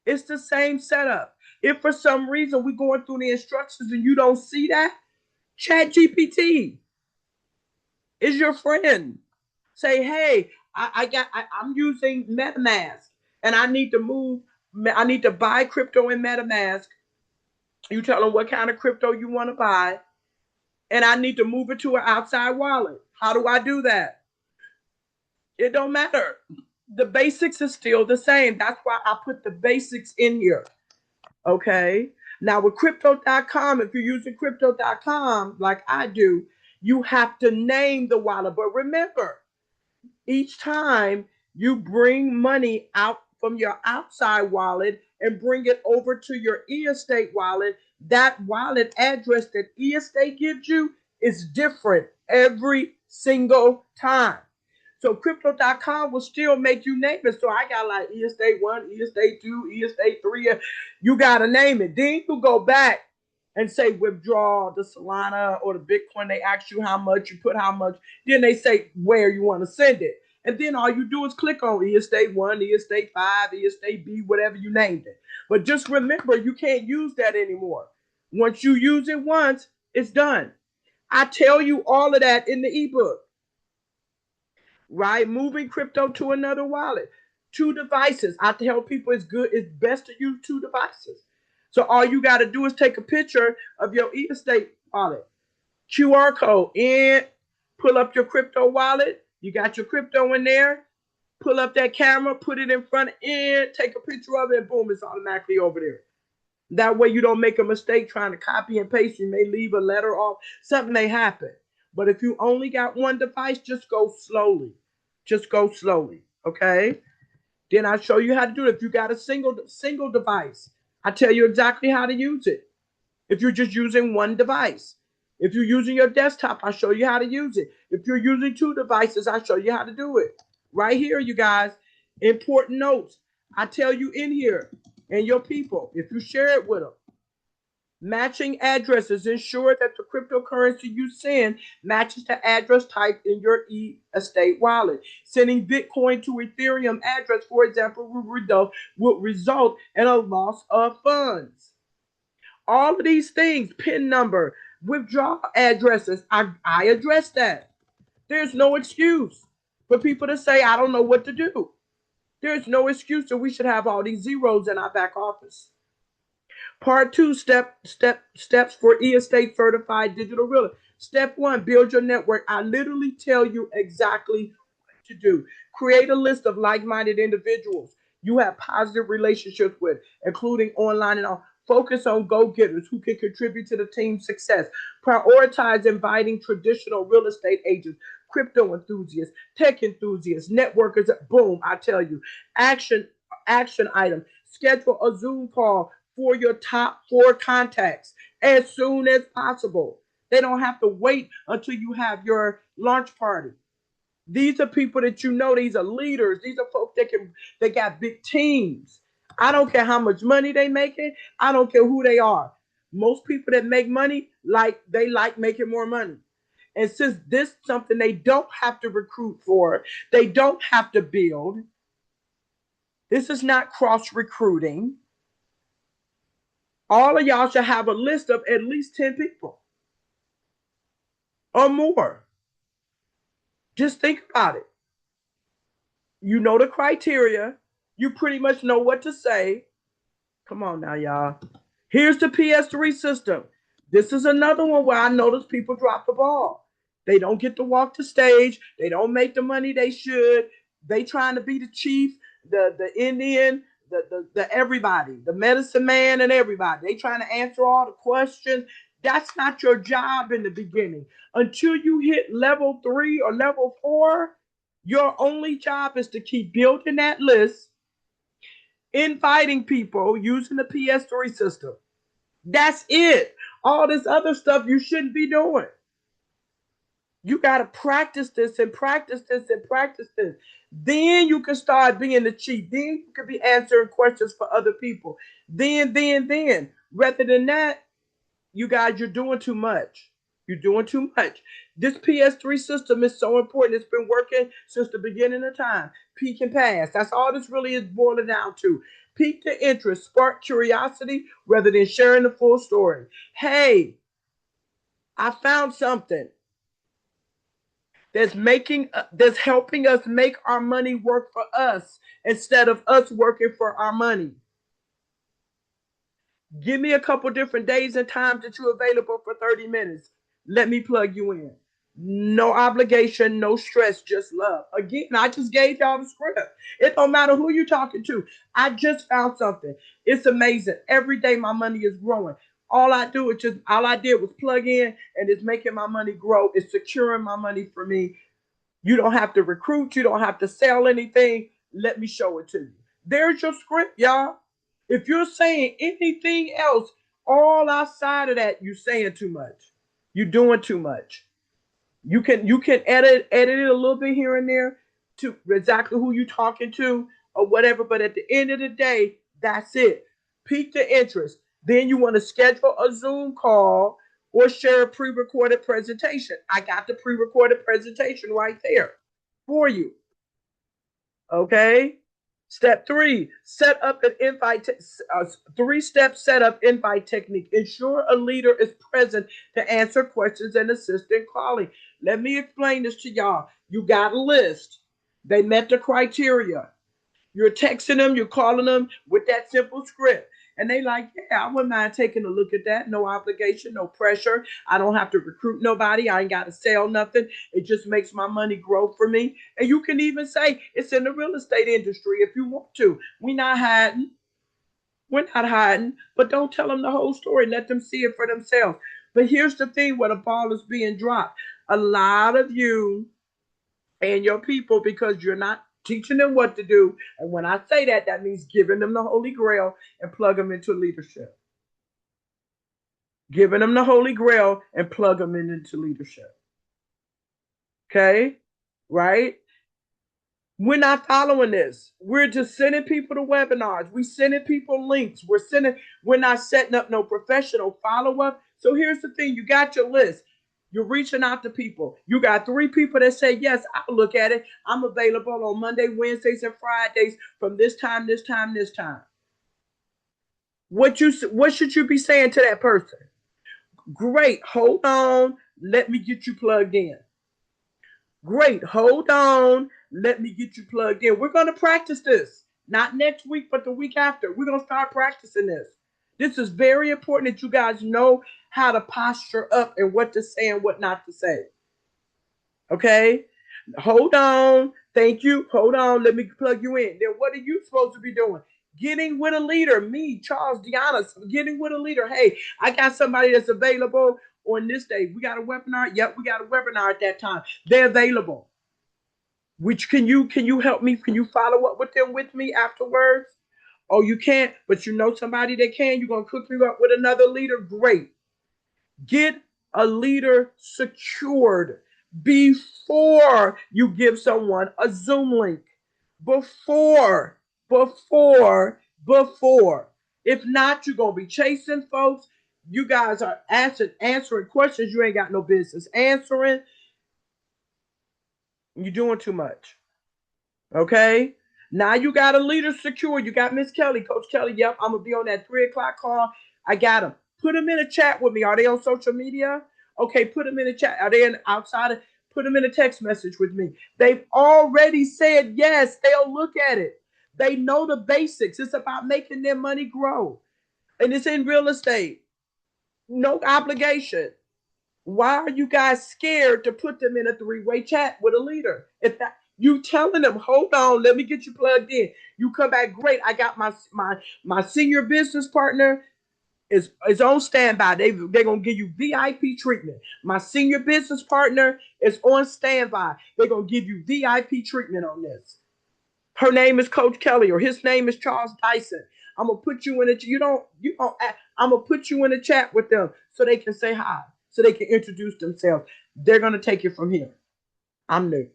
It's the same setup. If for some reason we're going through the instructions and you don't see that, Chat GPT is your friend. Say, hey, I'm using MetaMask and I need to buy crypto in MetaMask. You tell them what kind of crypto you want to buy, and I need to move it to an outside wallet. How do I do that? It don't matter. The basics is still the same. That's why I put the basics in here. Okay. Now with crypto.com, if you're using crypto.com like I do, you have to name the wallet. But remember, each time you bring money out from your outside wallet and bring it over to your eState wallet, that wallet address that eState gives you is different every single time. So crypto.com will still make you name it. So I got like eState 1, eState 2, eState 3. You got to name it. Then you go back and say withdraw the Solana or the Bitcoin. They ask you how much, you put how much. Then they say where you want to send it. And then all you do is click on eState 1, eState 5, eState B, whatever you named it. But just remember, you can't use that anymore. Once you use it once, it's done. I tell you all of that in the ebook. Right? Moving crypto to another wallet. 2 devices. I tell people it's best to use 2 devices. So all you got to do is take a picture of your eState wallet. QR code in, pull up your crypto wallet. You got your crypto in there. Pull up that camera, put it in front of it, take a picture of it, and boom, it's automatically over there. That way you don't make a mistake trying to copy and paste. You may leave a letter off. Something may happen. But if you only got one device, just go slowly. Just go slowly, okay? Then I show you how to do it. If you got a single device, I tell you exactly how to use it. If you're just using one device. If you're using your desktop, I show you how to use it. If you're using 2 devices, I show you how to do it. Right here, you guys. Important notes. I tell you in here, and your people, if you share it with them. Matching addresses. Ensure that the cryptocurrency you send matches the address type in your eState wallet. Sending Bitcoin to Ethereum address, for example, will result in a loss of funds. All of these things, PIN number, withdrawal addresses, I address that. There's no excuse for people to say, I don't know what to do. There's no excuse that we should have all these zeros in our back office. Part 2, steps for eState certified digital realtor. Step 1, build your network. I literally tell you exactly what to do. Create a list of like-minded individuals. you have positive relationships with, including online and all. Focus on go-getters who can contribute to the team's success. Prioritize inviting traditional real estate agents, crypto enthusiasts, tech enthusiasts, networkers. Boom, I tell you. Action action item. Schedule a Zoom call for your top 4 contacts as soon as possible. They don't have to wait until you have your launch party. These are people that you know. These are leaders. These are folks that got big teams. I don't care how much money they making. I don't care who they are. Most people that make money they like making more money. And since this is something they don't have to recruit for, they don't have to build. This is not cross recruiting. All of y'all should have a list of at least 10 people or more. Just think about it. You know the criteria. You pretty much know what to say. Come on now, y'all. Here's the PS3 system. This is another one where I notice people drop the ball. They don't get to walk the stage. They don't make the money they should. They trying to be the chief, the Indian, the everybody, the medicine man and everybody. They trying to answer all the questions. That's not your job in the beginning. Until you hit level 3 or level 4, your only job is to keep building that list, inviting people using the PS3 system. That's it. All this other stuff you shouldn't be doing. You got to practice this and practice this and practice this. Then you can start being the chief. Then you can be answering questions for other people. Then. Rather than that, you guys, you're doing too much. You're doing too much. This PS3 system is so important. It's been working since the beginning of time. Peak and pass. That's all this really is boiling down to. Pique the interest, spark curiosity rather than sharing the full story. Hey, I found something that's helping us make our money work for us instead of us working for our money. Give me a couple different days and times that you're available for 30 minutes. Let me plug you in. No obligation, no stress, just love. Again, I just gave y'all the script. It don't matter who you're talking to. I just found something. It's amazing. Every day my money is growing. All I did was plug in and it's making my money grow. It's securing my money for me. You don't have to recruit. You don't have to sell anything. Let me show it to you. There's your script, y'all. If you're saying anything else, all outside of that, you're saying too much. You're doing too much. You can edit it a little bit here and there to exactly who you're talking to or whatever. But at the end of the day, that's it. Pique the interest. Then you want to schedule a Zoom call or share a pre-recorded presentation. I got the pre-recorded presentation right there for you. Okay. Step 3, set up an invite. 3-step setup invite technique. Ensure a leader is present to answer questions and assist in calling. Let me explain this to y'all. You got a list. They met the criteria. You're texting them, you're calling them with that simple script. And they like, yeah, I wouldn't mind taking a look at that. No obligation, no pressure. I don't have to recruit nobody. I ain't got to sell nothing. It just makes my money grow for me. And you can even say it's in the real estate industry if you want to. We're not hiding. We're not hiding. But don't tell them the whole story. Let them see it for themselves. But here's the thing where the ball is being dropped. A lot of you and your people, because you're not teaching them what to do. And when I say that, that means giving them the Holy Grail and plug them into leadership. Giving them the Holy Grail and plug them into leadership. Okay? Right? We're not following this. We're just sending people to webinars. We're sending people links. We're not setting up no professional follow-up. So here's the thing. You got your list. You're reaching out to people. You got 3 people that say, yes, I'll look at it. I'm available on Monday, Wednesdays, and Fridays from this time. What should you be saying to that person? Great. Hold on. Let me get you plugged in. Great. Hold on. Let me get you plugged in. We're going to practice this. Not next week, but the week after. We're going to start practicing this. This is very important that you guys know how to posture up and what to say and what not to say. Okay? Hold on. Thank you. Hold on. Let me plug you in. Then what are you supposed to be doing? Getting with a leader. Me, Charles, Deanna, getting with a leader. Hey, I got somebody that's available on this day. We got a webinar. Yep, we got a webinar at that time. They're available. Which can you help me? Can you follow up with them with me afterwards? Oh, you can't, but you know somebody that can. You're gonna cook me up with another leader. Great. Get a leader secured before you give someone a Zoom link. Before, before. If not, you're going to be chasing folks. You guys are answering questions you ain't got no business answering. You're doing too much. Okay? Now you got a leader secure. You got Miss Kelly, Coach Kelly. Yep, I'm going to be on that 3 o'clock call. I got them. Put them in a chat with me. Are they on social media? Okay, put them in a chat. Are they outside of? Put them in a text message with me. They've already said yes. They'll look at it. They know the basics. It's about making their money grow. And it's in real estate. No obligation. Why are you guys scared to put them in a 3-way chat with a leader? If that you telling them, hold on, let me get you plugged in. You come back, great. I got my senior business partner is on standby. They're gonna give you VIP treatment. My senior business partner is on standby. They're gonna give you VIP treatment on this. Her name is Coach Kelly, or his name is Charles Dyson. I'm gonna put you in a I'm gonna put you in a chat with them so they can say hi, so they can introduce themselves. They're gonna take it from here. I'm new.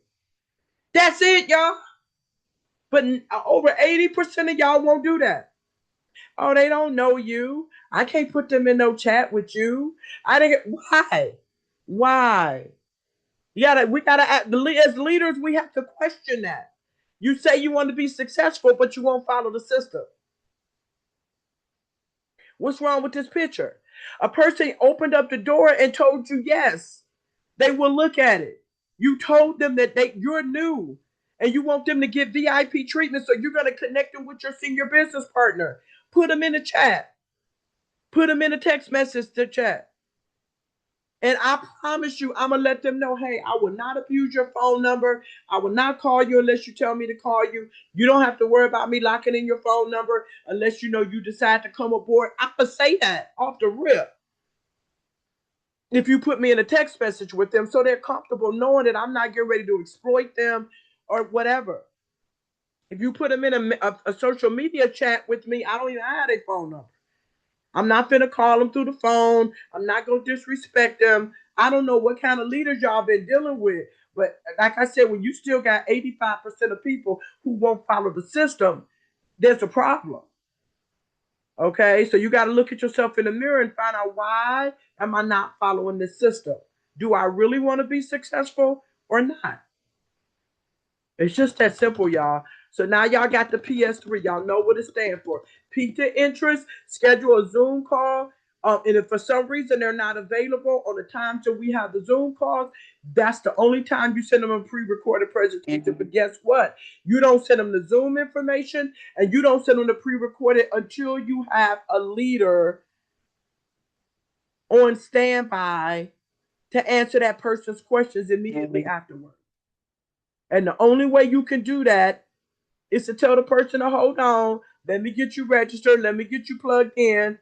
That's it, y'all. But over 80% of y'all won't do that. Oh, they don't know you. I can't put them in no chat with you. I didn't. Why? Why? We gotta as leaders, we have to question that. You say you want to be successful, but you won't follow the system. What's wrong with this picture? A person opened up the door and told you yes. They will look at it. You told them that you're new and you want them to get VIP treatment, so you're going to connect them with your senior business partner. Put them in the chat. Put them in a text message to chat. And I promise you, I'm going to let them know, hey, I will not abuse your phone number. I will not call you unless you tell me to call you. You don't have to worry about me locking in your phone number unless you know you decide to come aboard. I'm going to say that off the rip. If you put me in a text message with them so they're comfortable knowing that I'm not getting ready to exploit them or whatever. If you put them in a social media chat with me, I don't even have their phone number. I'm not finna call them through the phone. I'm not gonna disrespect them. I don't know what kind of leaders y'all been dealing with, but like I said, when you still got 85% of people who won't follow the system, there's a problem. Okay, so you got to look at yourself in the mirror and find out, why am I not following this system? Do I really want to be successful or not? It's just that simple, y'all. So now y'all got the PS3. Y'all know what it stands for. Pique their interest, schedule a Zoom call. And if for some reason they're not available on the time till we have the Zoom calls, that's the only time you send them a pre-recorded presentation. But guess what? You don't send them the Zoom information and you don't send them the pre-recorded until you have a leader on standby to answer that person's questions immediately afterwards. And the only way you can do that is to tell the person to hold on, let me get you registered, let me get you plugged in,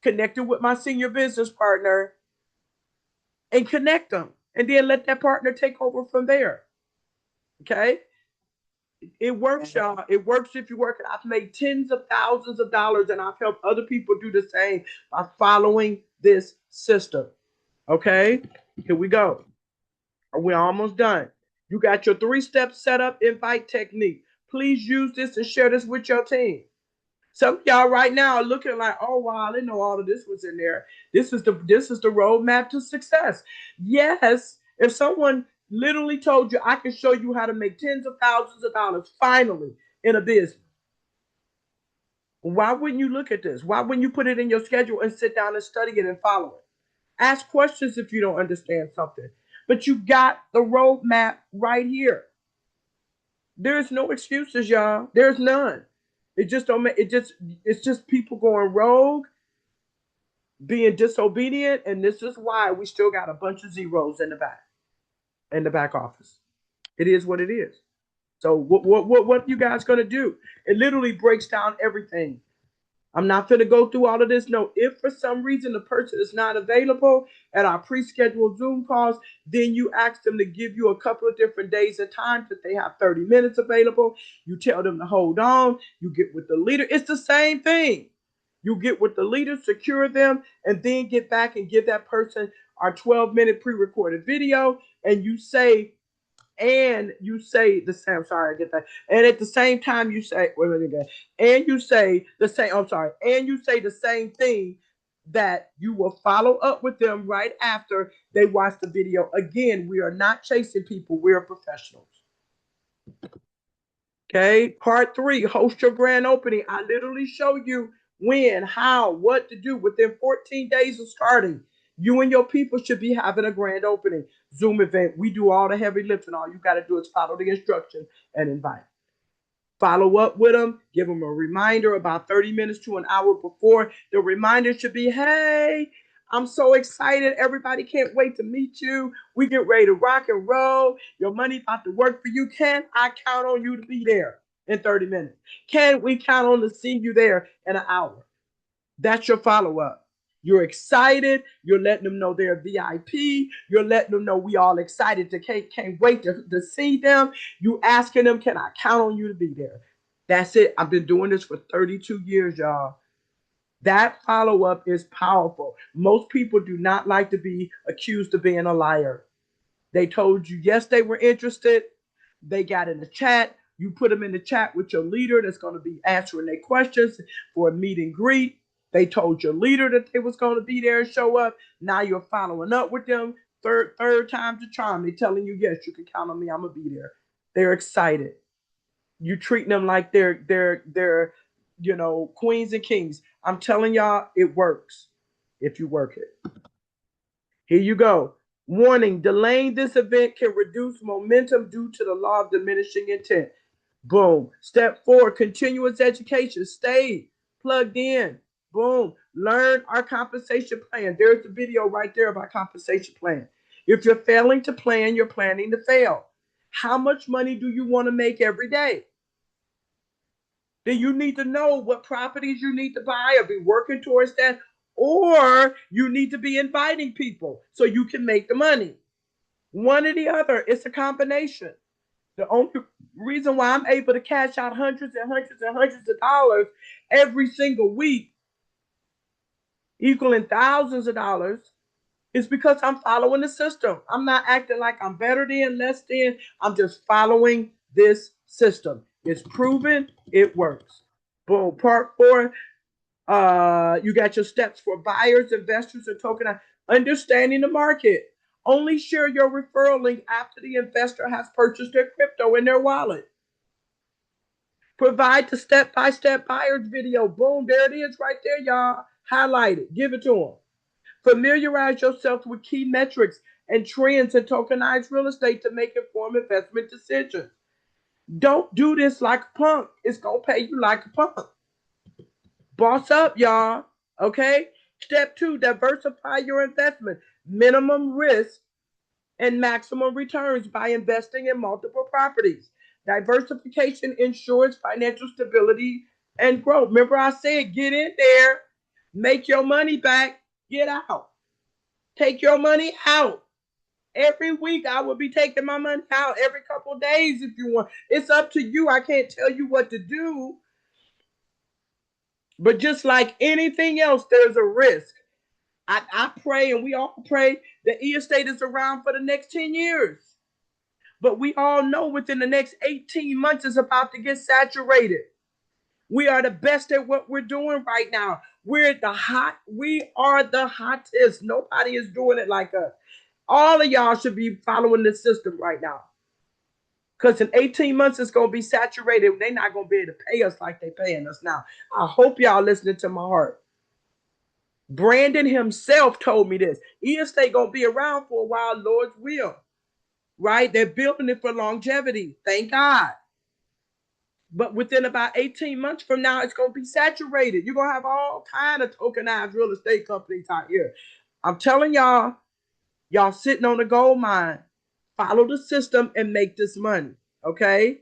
connected with my senior business partner, and connect them. And then let that partner take over from there. Okay? It works, y'all. It works if you work it. I've made tens of thousands of dollars and I've helped other people do the same by following this system. Okay? Here we go. We're almost done. You got your 3-step setup invite technique. Please use this and share this with your team. Some of y'all right now are looking like, oh wow, I didn't know all of this was in there. This is the roadmap to success. Yes, if someone literally told you I can show you how to make tens of thousands of dollars finally in a business, why wouldn't you look at this? Why wouldn't you put it in your schedule and sit down and study it and follow it? Ask questions if you don't understand something. But you got the roadmap right here. There's no excuses, y'all. There's none. It just don't make it's just people going rogue, being disobedient, and this is why we still got a bunch of zeros in the back office. It is what it is. So what are you guys gonna do? It literally breaks down everything. I'm not going to go through all of this. No, if for some reason the person is not available at our pre-scheduled Zoom calls, then you ask them to give you a couple of different days and times that they have 30 minutes available. You tell them to hold on. You get with the leader. It's the same thing. You get with the leader, secure them, and then get back and give that person our 12-minute pre-recorded video. And you say the same. Sorry, I get that. And at the same time, you say, wait again. And you say the same. I'm sorry. And you say the same thing that you will follow up with them right after they watch the video. Again, we are not chasing people. We are professionals. Okay. Part 3, host your grand opening. I literally show you when, how, what to do within 14 days of starting. You and your people should be having a grand opening Zoom event. We do all the heavy lifting. All you got to do is follow the instructions and invite. Follow up with them. Give them a reminder about 30 minutes to an hour before. The reminder should be, hey, I'm so excited. Everybody can't wait to meet you. We get ready to rock and roll. Your money about to work for you. Can I count on you to be there in 30 minutes? Can we count on to see you there in an hour? That's your follow-up. You're excited. You're letting them know they're VIP. You're letting them know we all excited to can't wait to see them. You asking them, can I count on you to be there? That's it. I've been doing this for 32 years, y'all. That follow-up is powerful. Most people do not like to be accused of being a liar. They told you, yes, they were interested. They got in the chat. You put them in the chat with your leader that's going to be answering their questions for a meet and greet. They told your leader that they was going to be there and show up. Now you're following up with them. Third time's a charm. They're telling you, yes, you can count on me. I'm going to be there. They're excited. You treat them like they're queens and kings. I'm telling y'all, it works if you work it. Here you go. Warning, delaying this event can reduce momentum due to the law of diminishing intent. Boom. Step 4, continuous education. Stay plugged in. Boom. Learn our compensation plan. There's the video right there of our compensation plan. If you're failing to plan, you're planning to fail. How much money do you want to make every day? Then you need to know what properties you need to buy or be working towards that, or you need to be inviting people so you can make the money. One or the other. It's a combination. The only reason why I'm able to cash out hundreds and hundreds and hundreds of dollars every single week, equaling thousands of dollars, is because I'm following the system. I'm not acting like I'm better than, less than. I'm just following this system. It's proven. It works. Boom. Part 4, you got your steps for buyers, investors, and token. Understanding the market. Only share your referral link after the investor has purchased their crypto in their wallet. Provide the step-by-step buyer's video. Boom, there it is right there, y'all. Highlight it. Give it to them. Familiarize yourself with key metrics and trends in tokenized real estate to make informed investment decisions. Don't do this like a punk. It's going to pay you like a punk. Boss up, y'all. Okay? Step 2, diversify your investment. Minimum risk and maximum returns by investing in multiple properties. Diversification ensures financial stability and growth. Remember I said, get in there, make your money back, get out. Take your money out. Every week I will be taking my money out every couple of days if you want. It's up to you. I can't tell you what to do. But just like anything else, there's a risk. I pray, and we all pray, that e-estate is around for the next 10 years. But we all know within the next 18 months it's about to get saturated. We are the best at what we're doing right now. We are the hottest. Nobody is doing it like us. All of y'all should be following the system right now. Because in 18 months, it's going to be saturated. They're not going to be able to pay us like they're paying us now. I hope y'all listening to my heart. Brandon himself told me this. E-estate going to be around for a while, Lord's will. Right? They're building it for longevity. Thank God. But within about 18 months from now, it's going to be saturated. You're going to have all kinds of tokenized real estate companies out here. I'm telling y'all sitting on a gold mine. Follow the system and make this money. Okay?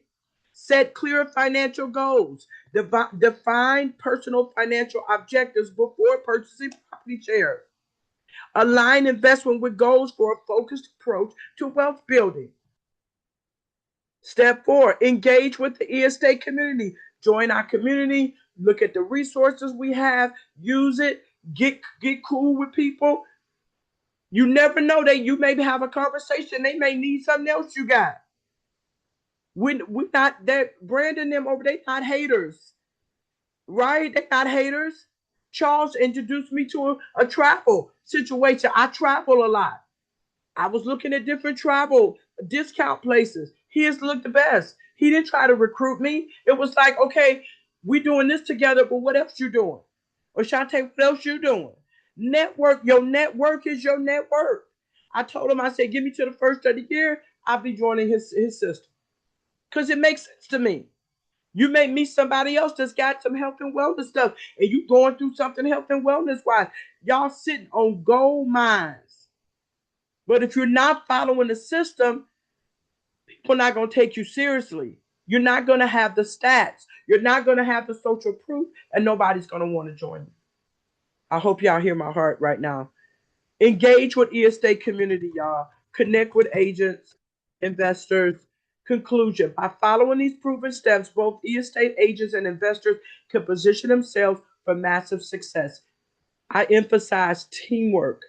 Set clear financial goals. Define personal financial objectives before purchasing property shares. Align investment with goals for a focused approach to wealth building. Step 4, engage with the estate community. Join our community, look at the resources we have, use it, get cool with people. You never know that you may have a conversation. They may need something else you got. We're not that Brandon them over, they not haters. Right? They not haters. Charles introduced me to a travel situation. I travel a lot. I was looking at different travel discount places. His looked the best. He didn't try to recruit me. It was like, okay, we doing this together, but what else you doing? Or Shantae, what else you doing? Network. Your network is your network. I told him, I said, give me to the first of the year, I'll be joining his system. Because it makes sense to me. You may meet somebody else that's got some health and wellness stuff, and you going through something health and wellness wise. Y'all sitting on gold mines. But if you're not following the system, people are not going to take you seriously. You're not going to have the stats. You're not going to have the social proof, and nobody's going to want to join you. I hope y'all hear my heart right now. Engage with estate community, y'all. Connect with agents, investors. Conclusion: by following these proven steps, both estate agents and investors can position themselves for massive success. I emphasize teamwork.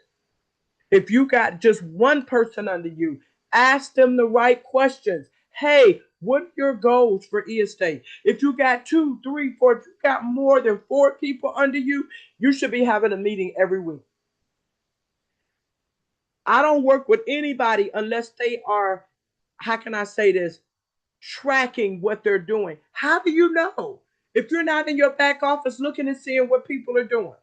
If you got just one person under you, ask them the right questions. Hey, what are your goals for estate? If you got 2, 3, 4, if you got more than 4 people under you, you should be having a meeting every week. I don't work with anybody unless they are, how can I say this, tracking what they're doing. How do you know? If you're not in your back office looking and seeing what people are doing,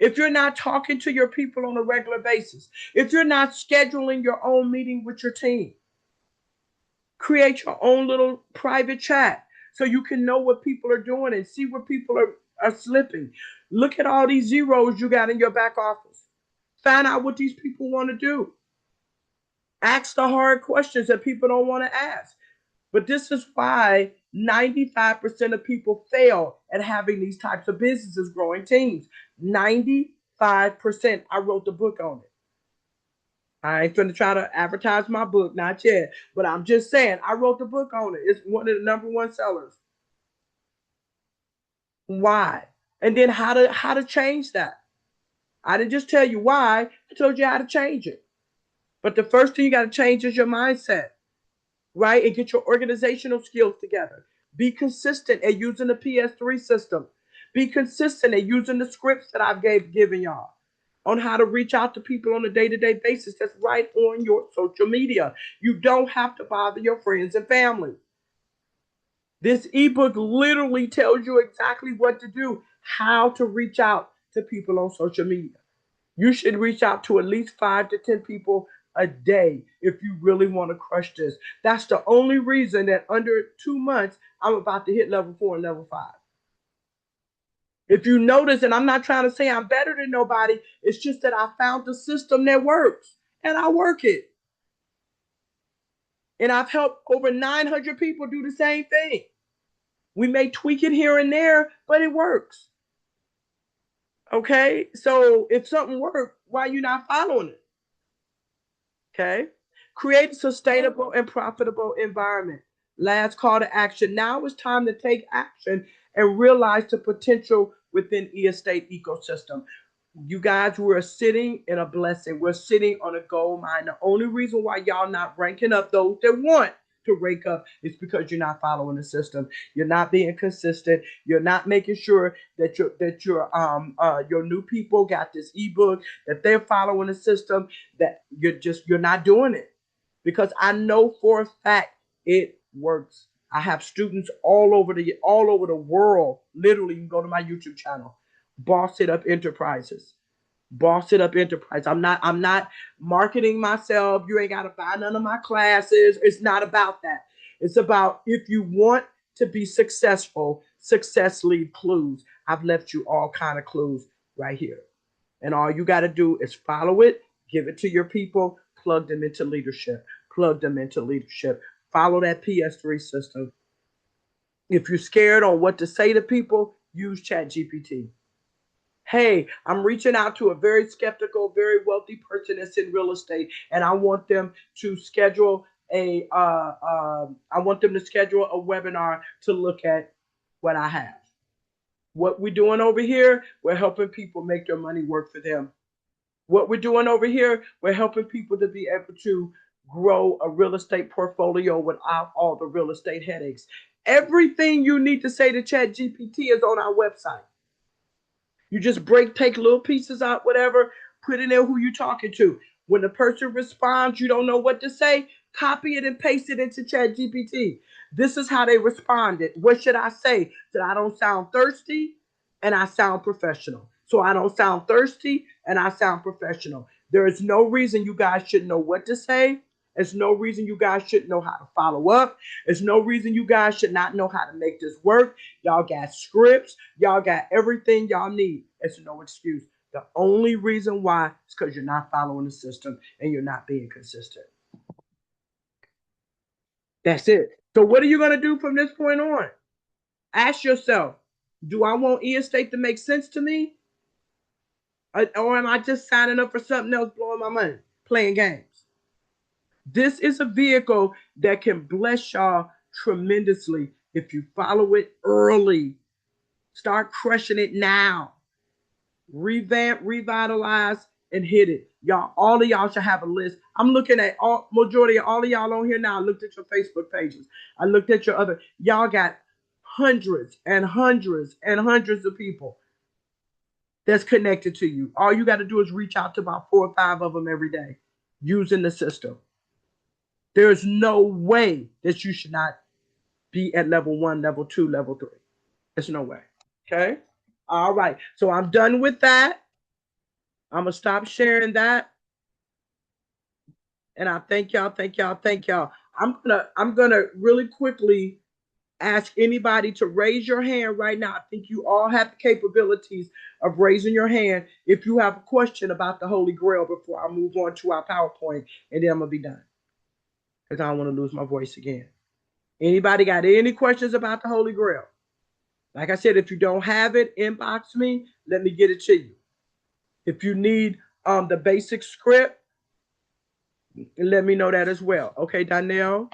if you're not talking to your people on a regular basis, if you're not scheduling your own meeting with your team, create your own little private chat so you can know what people are doing and see where people are slipping. Look at all these zeros you got in your back office. Find out what these people want to do. Ask the hard questions that people don't want to ask. But this is why 95% of people fail at having these types of businesses, growing teams. 95%. I wrote the book on it. I ain't going to try to advertise my book, not yet. But I'm just saying, I wrote the book on it. It's one of the #1 sellers. Why? And then how to change that. I didn't just tell you why. I told you how to change it. But the first thing you got to change is your mindset, right? And get your organizational skills together. Be consistent at using the PS3 system. Be consistent at using the scripts that I've given y'all on how to reach out to people on a day-to-day basis. That's right on your social media. You don't have to bother your friends and family. This ebook literally tells you exactly what to do, how to reach out to people on social media. You should reach out to at least 5 to 10 people a day if you really want to crush this. That's the only reason that under 2 months, I'm about to hit level 4 and level 5. If you notice, and I'm not trying to say I'm better than nobody, it's just that I found the system that works and I work it. And I've helped over 900 people do the same thing. We may tweak it here and there, but it works. Okay? So if something works, why are you not following it? Okay? Create a sustainable and profitable environment. Last call to action. Now it's time to take action and realize the potential within estate ecosystem. You guys, we're sitting in a blessing. We're sitting on a gold mine. The only reason why y'all not ranking up those that want to rank up is because you're not following the system. You're not being consistent. You're not making sure that your new people got this ebook, that they're following the system, that you're not doing it. Because I know for a fact it works. I have students all over the world. Literally, you can go to my YouTube channel, Boss It Up Enterprises. Boss It Up Enterprise. I'm not marketing myself. You ain't got to buy none of my classes. It's not about that. It's about, if you want to be successful, success leave clues. I've left you all kind of clues right here. And all you got to do is follow it, give it to your people, plug them into leadership. Plug them into leadership. Follow that PS3 system. If you're scared on what to say to people, use ChatGPT. Hey, I'm reaching out to a very skeptical, very wealthy person that's in real estate, and I want them to schedule I want them to schedule a webinar to look at what I have. What we're doing over here, we're helping people make their money work for them. What we're doing over here, we're helping people to be able to grow a real estate portfolio without all the real estate headaches. Everything you need to say to ChatGPT is on our website. You just take little pieces out, whatever, put in there who you're talking to. When the person responds, you don't know what to say, copy it and paste it into ChatGPT. This is how they responded. What should I say? That I don't sound thirsty and I sound professional. So I don't sound thirsty and I sound professional. There is no reason you guys shouldn't know what to say. There's no reason you guys shouldn't know how to follow up. There's no reason you guys should not know how to make this work. Y'all got scripts. Y'all got everything y'all need. It's no excuse. The only reason why is because you're not following the system and you're not being consistent. That's it. So what are you going to do from this point on? Ask yourself, do I want e-estate to make sense to me? Or am I just signing up for something else, blowing my money, playing games? This is a vehicle that can bless y'all tremendously if you follow it early. Start crushing it now. Revamp, revitalize, and hit it. Y'all, all of y'all should have a list. I'm looking at majority of all of y'all on here now. I looked at your Facebook pages. I looked at your other. Y'all got hundreds and hundreds and hundreds of people that's connected to you. All you got to do is reach out to about 4 or 5 of them every day using the system. There's no way that you should not be at level 1, level 2, level 3. There's no way. Okay? All right. So I'm done with that. I'm going to stop sharing that. And I thank y'all, thank y'all, thank y'all. I'm gonna really quickly ask anybody to raise your hand right now. I think you all have the capabilities of raising your hand if you have a question about the Holy Grail before I move on to our PowerPoint, and then I'm gonna be done. Because I don't want to lose my voice again. Anybody got any questions about the Holy Grail? Like I said, if you don't have it, inbox me. Let me get it to you. If you need the basic script, let me know that as well. Okay, Donnell?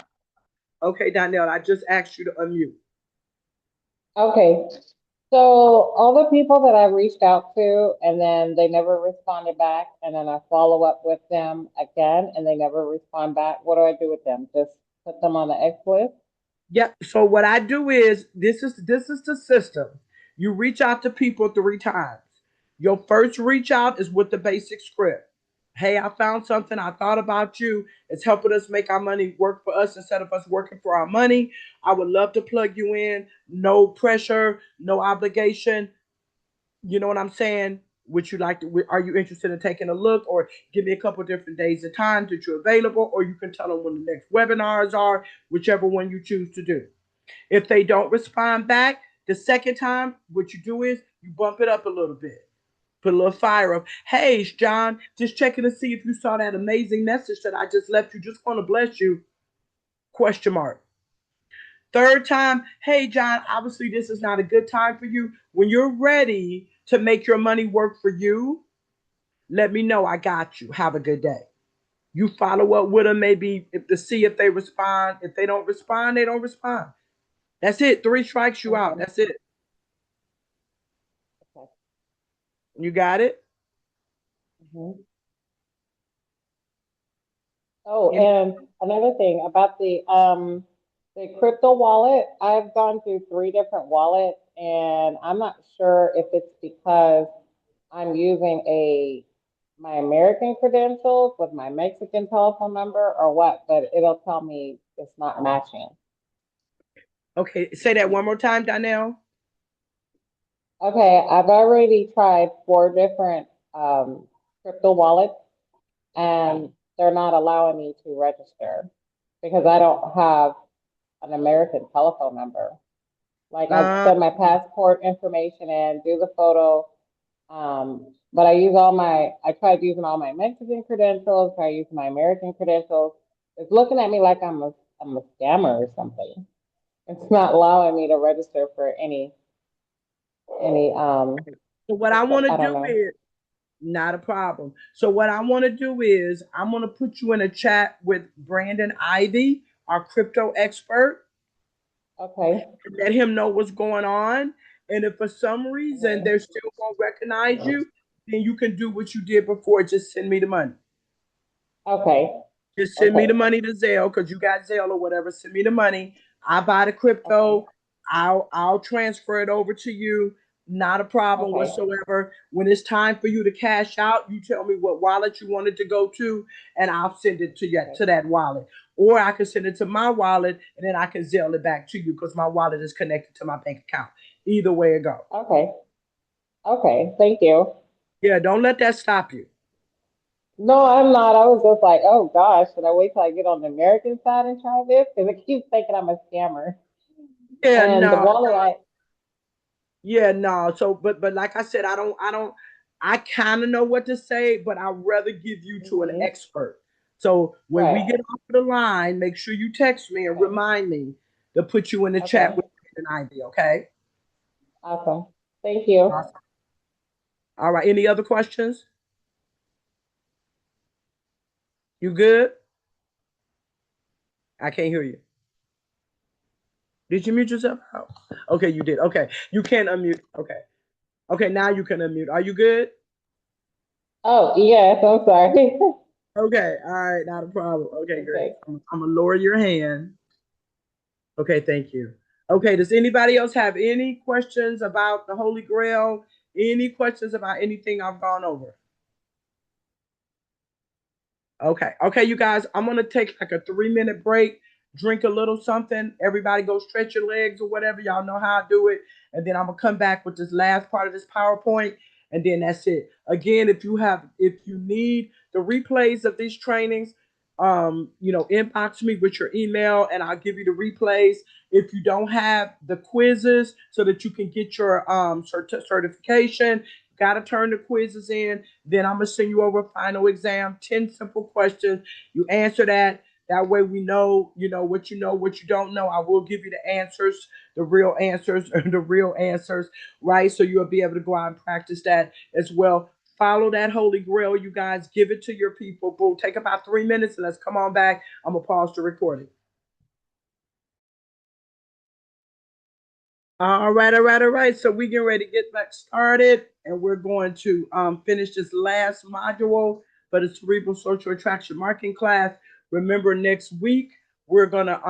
Okay, Donnell, I just asked you to unmute. Okay. So all the people that I reached out to and then they never responded back, and then I follow up with them again and they never respond back. What do I do with them? Just put them on the X list? Yep. So what I do is this is the system. You reach out to people 3 times. Your first reach out is with the basic script. Hey, I found something. I thought about you. It's helping us make our money work for us instead of us working for our money. I would love to plug you in. No pressure, no obligation. You know what I'm saying? Would you like to? Are you interested in taking a look, or give me a couple different days and times that you're available, or you can tell them when the next webinars are, whichever one you choose to do. If they don't respond back the second time, what you do is you bump it up a little bit. Put a little fire up. Hey, John, just checking to see if you saw that amazing message that I just left you. Just want to bless you. Question mark. Third time, hey, John, obviously this is not a good time for you. When you're ready to make your money work for you, let me know. I got you. Have a good day. You follow up with them maybe to see if they respond. If they don't respond, they don't respond. That's it. 3 strikes you out. That's it. Okay. You got it? Mm-hmm. Oh, and another thing about the crypto wallet, I've gone through 3 different wallets, and I'm not sure if it's because I'm using my American credentials with my Mexican telephone number or what, but it'll tell me it's not matching. Okay, say that one more time, Donnell. Okay, I've already tried 4 different crypto wallets, and they're not allowing me to register because I don't have an American telephone number. Like I Uh, send my passport information and do the photo, but I tried using all my Mexican credentials, tried using my American credentials. It's looking at me like I'm a scammer or something. It's not allowing me to register for any So what I want crypto. to I don't do know. is not a problem. So what I want to do is I'm going to put you in a chat with Brandon Ivy, our crypto expert, Okay. and let him know what's going on. And if for some reason Okay. they still won't recognize you, then you can do what you did before. Just send me the money. Okay. Just send me Okay. the money to Zelle because you got Zelle or whatever. Send me the money. I buy the Okay. crypto. I'll transfer it over to you. Not a problem Okay. whatsoever. When it's time for you to cash out, you tell me what wallet you want it to go to, and I'll send it to you Okay. to that wallet. Or I can send it to my wallet, and then I can Zelle it back to you because my wallet is connected to my bank account. Either way it go. Okay. Okay. Thank you. Yeah, don't let that stop you. No, I'm not. I was just like, oh gosh, should I wait till I get on the American side and try this? Because it keeps thinking I'm a scammer. Yeah, And the no, wallet, yeah, no. So, but like I said, I kind of know what to say, but I'd rather give you to an Mhm. expert. So when we Right. get off the line, make sure you text me and Okay. remind me to put you in the chat Okay. with an Ivy. Okay. Awesome. Thank you. Awesome. All right. Any other questions? You good? I can't hear you. Did you mute yourself? Oh. Okay, you did. Okay, you can unmute. Okay. Okay, now you can unmute. Are you good? Oh, yes, I'm sorry. Okay. All right. Not a problem. Okay, great. Okay. I'm gonna lower your hand. Okay, thank you. Okay, does anybody else have any questions about the Holy Grail? Any questions about anything I've gone over? Okay, okay, you guys, I'm gonna take like a 3 minute break, drink a little something. Everybody go stretch your legs or whatever. Y'all know how I do it. And then I'm gonna come back with this last part of this PowerPoint, and then that's it. Again, if you need the replays of these trainings, inbox me with your email and I'll give you the replays. If you don't have the quizzes so that you can get your certification, you gotta turn the quizzes in. Then I'm gonna send you over a final exam, 10 simple questions. You answer that. That way we know what you don't know. I will give you the answers, the real answers, or the real answers, right? So you'll be able to go out and practice that as well. Follow that Holy Grail, you guys. Give it to your people. Boom. Take about 3 minutes and let's come on back. I'm gonna pause the recording. All right, all right, all right. So we getting ready to get back started, and we're going to finish this last module for the Cerebral Social Attraction Marketing class. Remember, next week we're gonna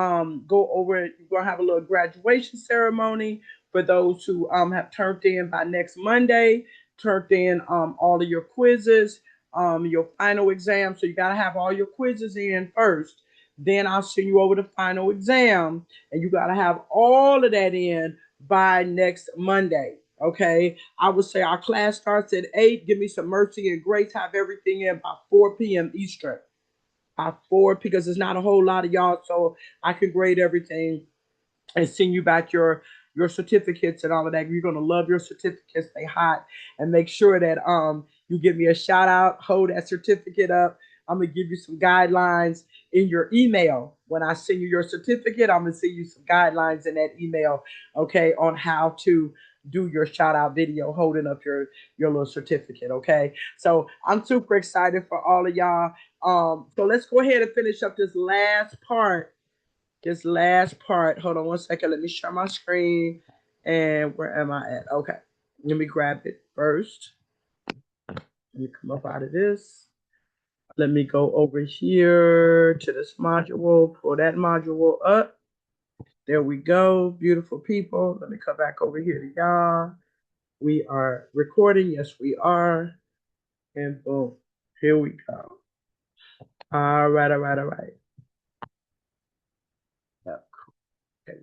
go over. We're gonna have a little graduation ceremony for those who have turned in by next Monday. Turned in all of your quizzes, your final exam. So you gotta have all your quizzes in first. Then I'll send you over the final exam, and you gotta have all of that in by next Monday. Okay. I would say our class starts at 8. Give me some mercy and grace. Have everything in by 4 p.m. Eastern. By 4 because there's not a whole lot of y'all. So I can grade everything and send you back your certificates and all of that. You're gonna love your certificates. They hot, and make sure that you give me a shout out, hold that certificate up. I'm gonna give you some guidelines in your email. When I send you your certificate, I'm gonna send you some guidelines in that email, okay, on how to do your shout out video holding up your little certificate. Okay. So I'm super excited for all of y'all. So let's go ahead and finish up this last part. Hold on one second. Let me share my screen. And where am I at? Okay. Let me grab it first. Let me come up out of this. Let me go over here to this module. Pull that module up. There we go. Beautiful people. Let me come back over here to y'all. We are recording. Yes, we are. And boom. Here we go. All right, all right, all right. Okay,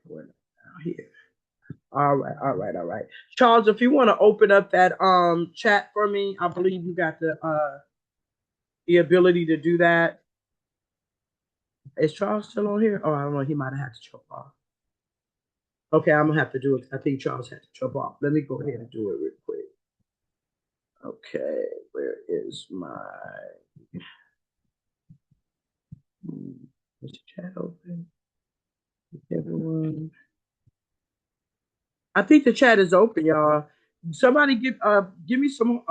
we're down here. All right, all right, all right. Charles, if you want to open up that chat for me, I believe you got the ability to do that. Is Charles still on here? Oh, I don't know. He might have had to jump off. Okay, I'm gonna have to do it. I think Charles had to jump off. Let me go ahead and do it real quick. Okay, where is my is the chat open? Everyone. I think the chat is open, y'all. Somebody give me some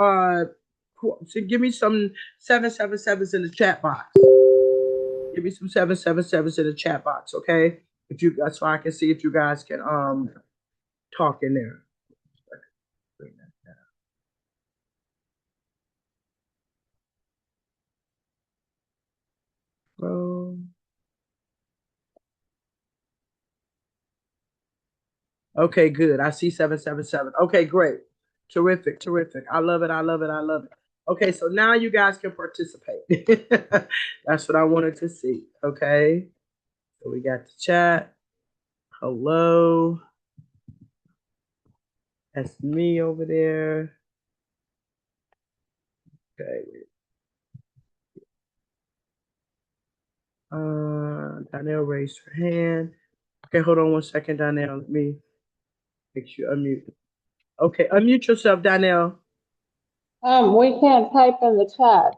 give me some 777s in the chat box. Give me some 777s in the chat box, okay? If you so I can see if you guys can talk in there. Okay, good. I see 777. Okay, great. Terrific, terrific. I love it. I love it. I love it. Okay, so now you guys can participate. That's what I wanted to see. Okay. So we got the chat. Hello. That's me over there. Okay. Donnell raised her hand. Okay, hold on 1 second, Donnell. Let me make sure unmute. Okay, unmute yourself, Donnell. We can't type in the chat.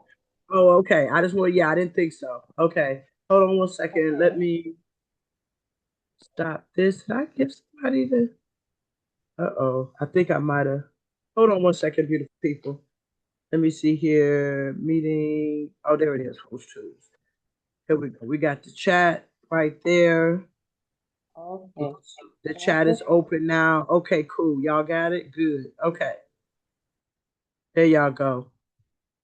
Oh, okay. I just want, yeah, I didn't think so. Okay. Hold on 1 second. Okay. Let me stop this. Did I give somebody the? Uh-oh. I think I might have. Hold on 1 second, beautiful people. Let me see here. Meeting. Oh, there it is. Host tools. Here we go. We got the chat right there. Okay. The chat is open now. Okay, cool. Y'all got it? Good. Okay. There y'all go.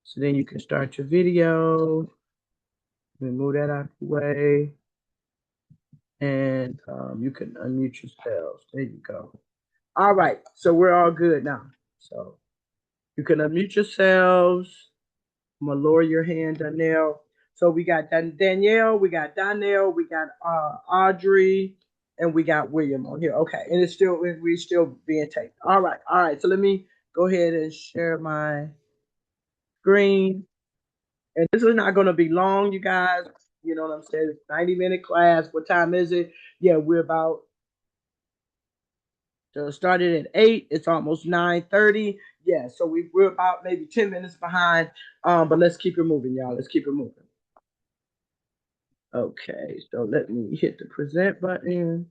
So then you can start your video. Let me move that out of the way. And you can unmute yourselves. There you go. All right. So we're all good now. So you can unmute yourselves. I'm going to lower your hand, Danielle. So we got Danielle, we got Donnell, we got Audrey, and we got William on here. Okay. And we're still being taped. All right. All right. So let me go ahead and share my screen. And this is not going to be long, you guys. You know what I'm saying? 90-minute class. What time is it? Yeah, we're about started at 8. It's almost 9:30. Yeah, so we're about maybe 10 minutes behind. But let's keep it moving, y'all. Let's keep it moving. Okay, so let me hit the present button.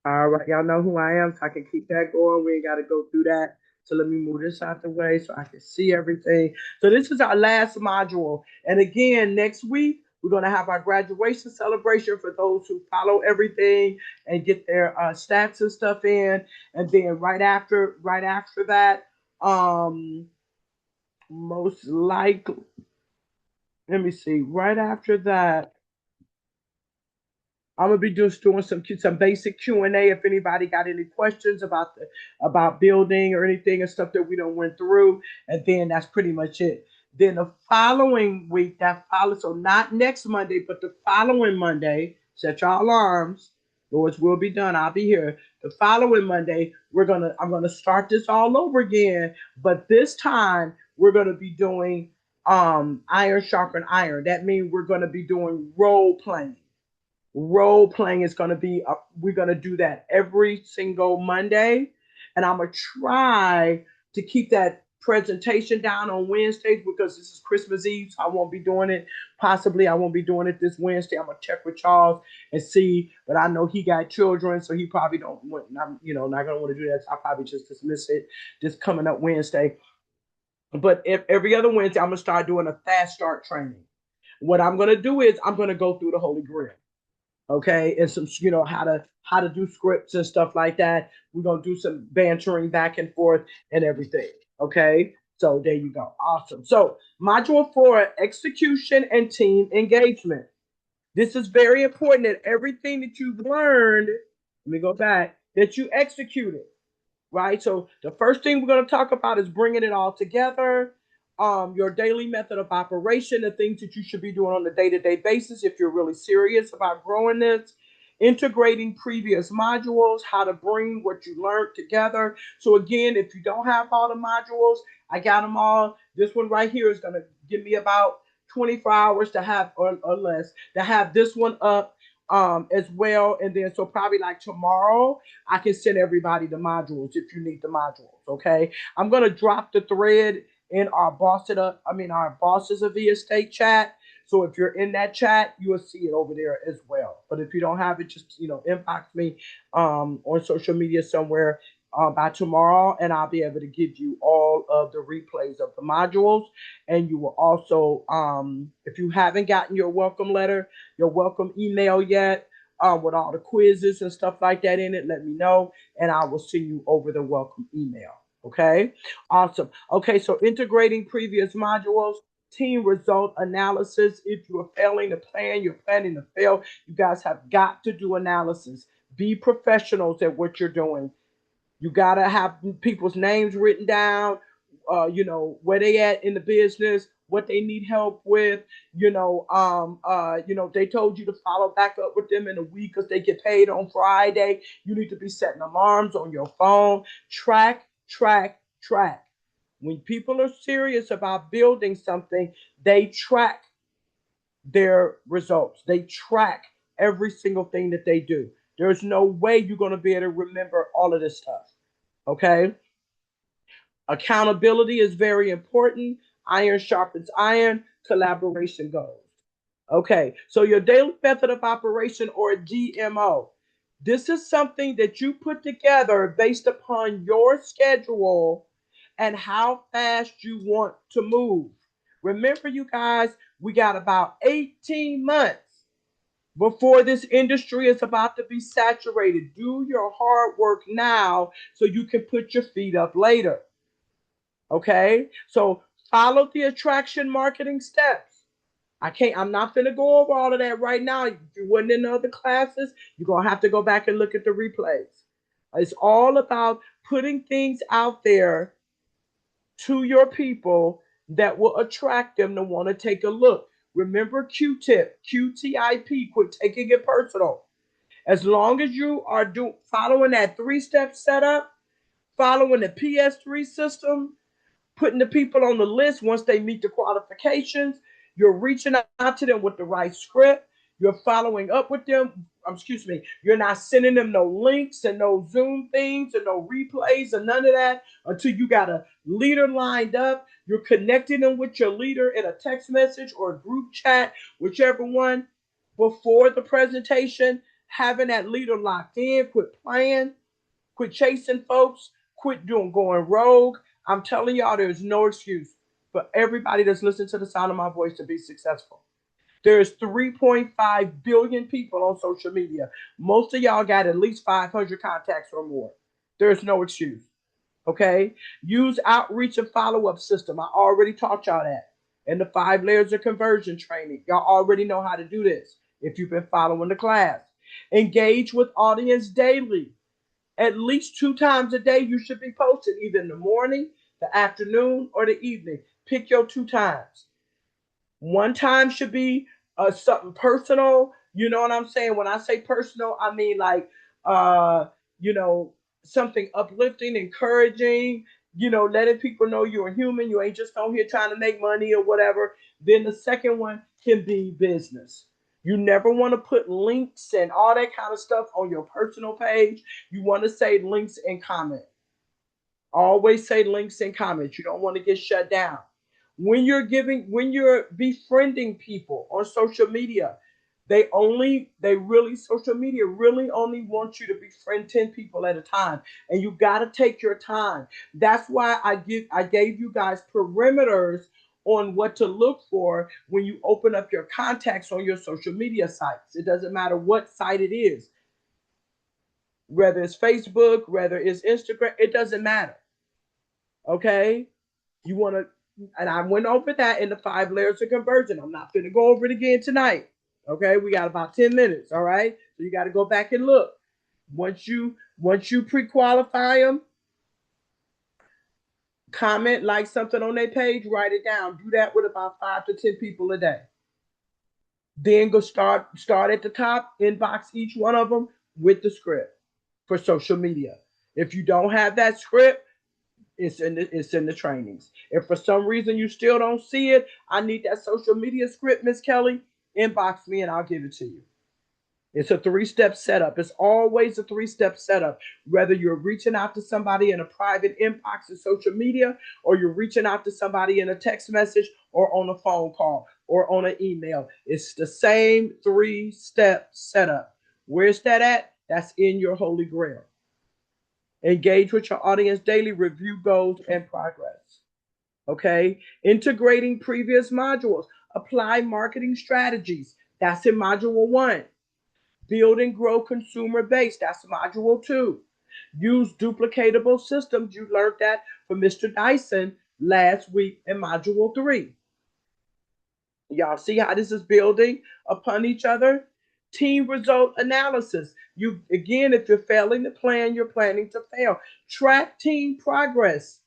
All right, y'all know who I am, so I can keep that going. We ain't got to go through that. So let me move this out the way so I can see everything. So this is our last module. And again, next week, we're going to have our graduation celebration for those who follow everything and get their stats and stuff in. And then right after that, most likely, let me see, right after that, I'm gonna be just doing some basic Q&A if anybody got any questions about building or anything and stuff that we don't went through, and then that's pretty much it. Then the following week that follows, so not next Monday, but the following Monday, set your alarms. Yours will be done. I'll be here. The following Monday, I'm gonna start this all over again, but this time we're gonna be doing iron sharpen iron. That means we're gonna be doing role playing. Role playing is going to be we're going to do that every single Monday, and I'm going to try to keep that presentation down on Wednesdays because this is Christmas Eve, so I won't be doing it. Possibly I won't be doing it this Wednesday. I'm going to check with Charles and see, but I know he got children, so he probably don't want, not going to want to do that, so I'll probably just dismiss it this coming up Wednesday. But if every other Wednesday I'm going to start doing a fast start training. What I'm going to do is I'm going to go through the Holy Grail. Okay, and some how to do scripts and stuff like that. We're gonna do some bantering back and forth and everything. Okay, so there you go. Awesome. So module 4, execution and team engagement. This is very important that everything that you've learned, let me go back, that you execute it. Right. So the first thing we're going to talk about is bringing it all together. Your daily method of operation, the things that you should be doing on a day-to-day basis if you're really serious about growing this, integrating previous modules, how to bring what you learned together. So again, if you don't have all the modules, I got them all. This one right here is going to give me about 24 hours to have or less to have this one up as well. And then so probably like tomorrow, I can send everybody the modules if you need the modules. Okay. I'm going to drop the thread in our Bosses of the Estate chat. So if you're in that chat, you will see it over there as well. But if you don't have it, just inbox me on social media somewhere by tomorrow, and I'll be able to give you all of the replays of the modules. And you will also, if you haven't gotten your welcome letter, your welcome email yet, with all the quizzes and stuff like that in it, let me know, and I will send you over the welcome email. Okay, awesome. Okay, so integrating previous modules, team result analysis. If you are failing to plan, you're planning to fail, you guys have got to do analysis. Be professionals at what you're doing. You got to have people's names written down, where they at in the business, what they need help with. They told you to follow back up with them in a week because they get paid on Friday. You need to be setting alarms on your phone. Track, track, track. When people are serious about building something, they track their results. They track every single thing that they do. There's no way you're going to be able to remember all of this stuff. Okay? Accountability is very important. Iron sharpens iron. Collaboration goes. Okay, so your daily method of operation, or DMO. This is something that you put together based upon your schedule and how fast you want to move. Remember, you guys, we got about 18 months before this industry is about to be saturated. Do your hard work now so you can put your feet up later. Okay, so follow the attraction marketing steps. I'm not going to go over all of that right now. If you wasn't in the other classes, you're going to have to go back and look at the replays. It's all about putting things out there to your people that will attract them to want to take a look. Remember Q-tip, QTIP, quit taking it personal. As long as you are following that 3-step setup, following the PS3 system, putting the people on the list once they meet the qualifications, you're reaching out to them with the right script, you're following up with them. You're not sending them no links and no Zoom things and no replays and none of that until you got a leader lined up. You're connecting them with your leader in a text message or a group chat, whichever one, before the presentation, having that leader locked in. Quit playing, quit chasing folks, quit going rogue. I'm telling y'all, there's no excuse for everybody that's listening to the sound of my voice to be successful. There's 3.5 billion people on social media. Most of y'all got at least 500 contacts or more. There's no excuse. Okay? Use outreach and follow-up system. I already taught y'all that. And the 5 layers of conversion training. Y'all already know how to do this if you've been following the class. Engage with audience daily. At least 2 times a day you should be posting, either in the morning, the afternoon, or the evening. Pick your 2 times. One time should be something personal. You know what I'm saying? When I say personal, I mean like, something uplifting, encouraging, letting people know you're a human. You ain't just on here trying to make money or whatever. Then the second one can be business. You never want to put links and all that kind of stuff on your personal page. You want to say links and comment. Always say links and comments. You don't want to get shut down. When you're befriending people on social media, social media really only wants you to befriend 10 people at a time. And you got to take your time. That's why I gave you guys perimeters on what to look for when you open up your contacts on your social media sites. It doesn't matter what site it is, whether it's Facebook, whether it's Instagram, it doesn't matter. Okay? You want to, and I went over that in the 5 layers of conversion. I'm not going to go over it again tonight. Okay? We got about 10 minutes. All right? So you got to go back and look. Once you pre-qualify them, comment, like something on their page, write it down. Do that with about 5 to 10 people a day. Then go start at the top, inbox each one of them with the script for social media. If you don't have that script, it's in the trainings. If for some reason you still don't see it, I need that social media script, Miss Kelly, inbox me and I'll give it to you. It's a 3-step setup. It's always a 3-step setup. Whether you're reaching out to somebody in a private inbox in social media, or you're reaching out to somebody in a text message or on a phone call. or on an email. It's the same 3-step setup. Where's that at? That's in your Holy Grail. Engage with your audience daily, review goals and progress. Okay? Integrating previous modules. Apply marketing strategies. That's in module 1. Build and grow consumer base. That's module 2. Use duplicatable systems. You learned that from Mr. Dyson last week in module 3. Y'all see how this is building upon each other? Team result analysis. You again, if you're failing to plan, you're planning to fail. Track team progress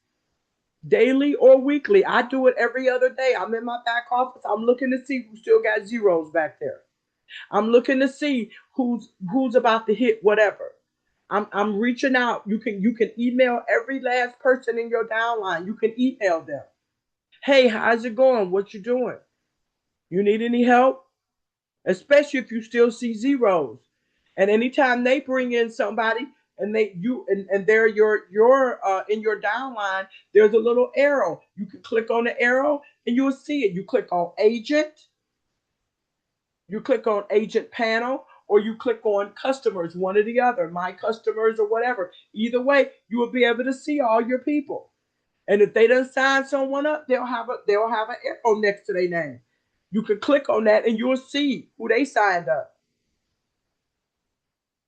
daily or weekly. I do it every other day. I'm in my back office. I'm looking to see who still got zeros back there. I'm looking to see who's about to hit whatever. I'm reaching out. You can email every last person in your downline. You can email them. Hey, how's it going? What you doing? You need any help? Especially if you still see zeros. And anytime they bring in somebody and they're your in your downline, there's a little arrow. You can click on the arrow and you'll see it. You click on agent, you click on agent panel, or you click on customers, one or the other, my customers or whatever. Either way, you will be able to see all your people. And if they done sign someone up, they'll have an arrow next to their name. You can click on that and you'll see who they signed up.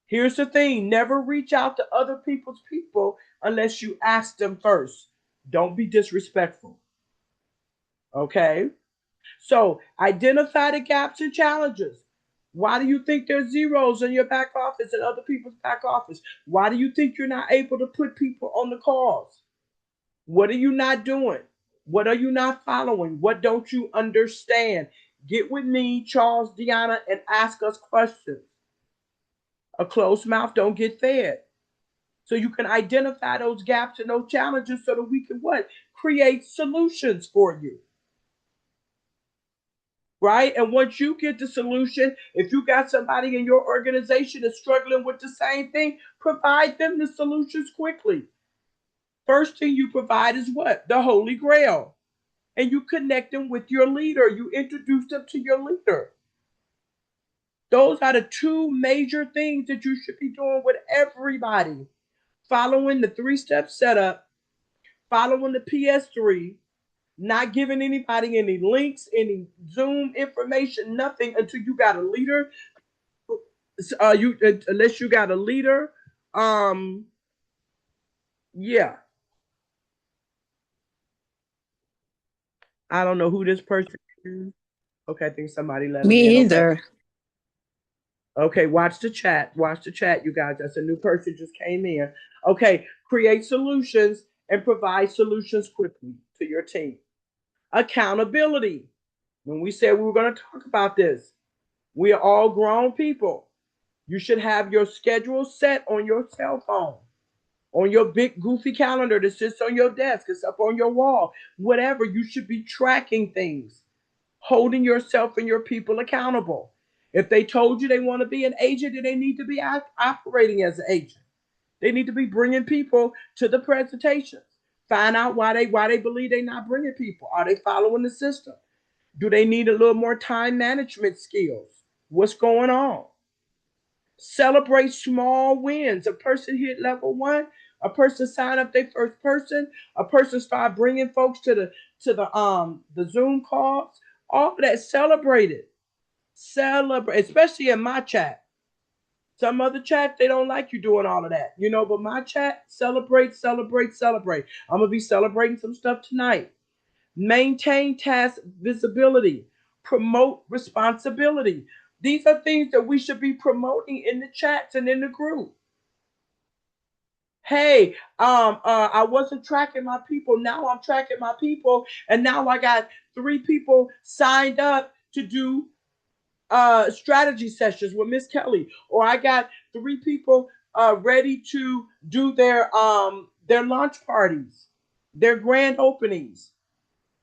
Here's the thing, never reach out to other people's people unless you ask them first. Don't be disrespectful. Okay? So identify the gaps and challenges. Why do you think there's zeros in your back office and other people's back office? Why do you think you're not able to put people on the calls? What are you not doing? What are you not following? What don't you understand? Get with me, Charles, Deanna, and ask us questions. A closed mouth don't get fed. So you can identify those gaps and those challenges so that we can what? Create solutions for you. Right? And once you get the solution, if you got somebody in your organization that's struggling with the same thing, provide them the solutions quickly. First thing you provide is what? The Holy Grail. And you connect them with your leader. You introduce them to your leader. Those are the 2 major things that you should be doing with everybody. Following the 3-step setup, following the PS3, not giving anybody any links, any Zoom information, nothing until you got a leader. Unless you got a leader, yeah. I don't know who this person is. Okay, I think somebody let Me him in. either. Okay, watch the chat. Watch the chat, you guys. That's a new person just came in. Okay, create solutions and provide solutions quickly to your team. Accountability. When we said we were going to talk about this, we are all grown people. You should have your schedule set on your cell phone, on your big goofy calendar that sits on your desk, it's up on your wall, whatever. You should be tracking things, holding yourself and your people accountable. If they told you they want to be an agent, then they need to be operating as an agent. They need to be bringing people to the presentations. Find out why they believe they're not bringing people. Are they following the system? Do they need a little more time management skills? What's going on? Celebrate small wins. A person hit level 1. A person signed up their first person. A person start bringing folks to the Zoom calls. All of that, celebrate it. Celebrate, especially in my chat. Some other chat, they don't like you doing all of that, but my chat, celebrate, celebrate, celebrate. I'm going to be celebrating some stuff tonight. Maintain task visibility. Promote responsibility. These are things that we should be promoting in the chats and in the group. Hey, I wasn't tracking my people. Now I'm tracking my people. And now I got 3 people signed up to do strategy sessions with Miss Kelly, or I got 3 people ready to do their launch parties, their grand openings.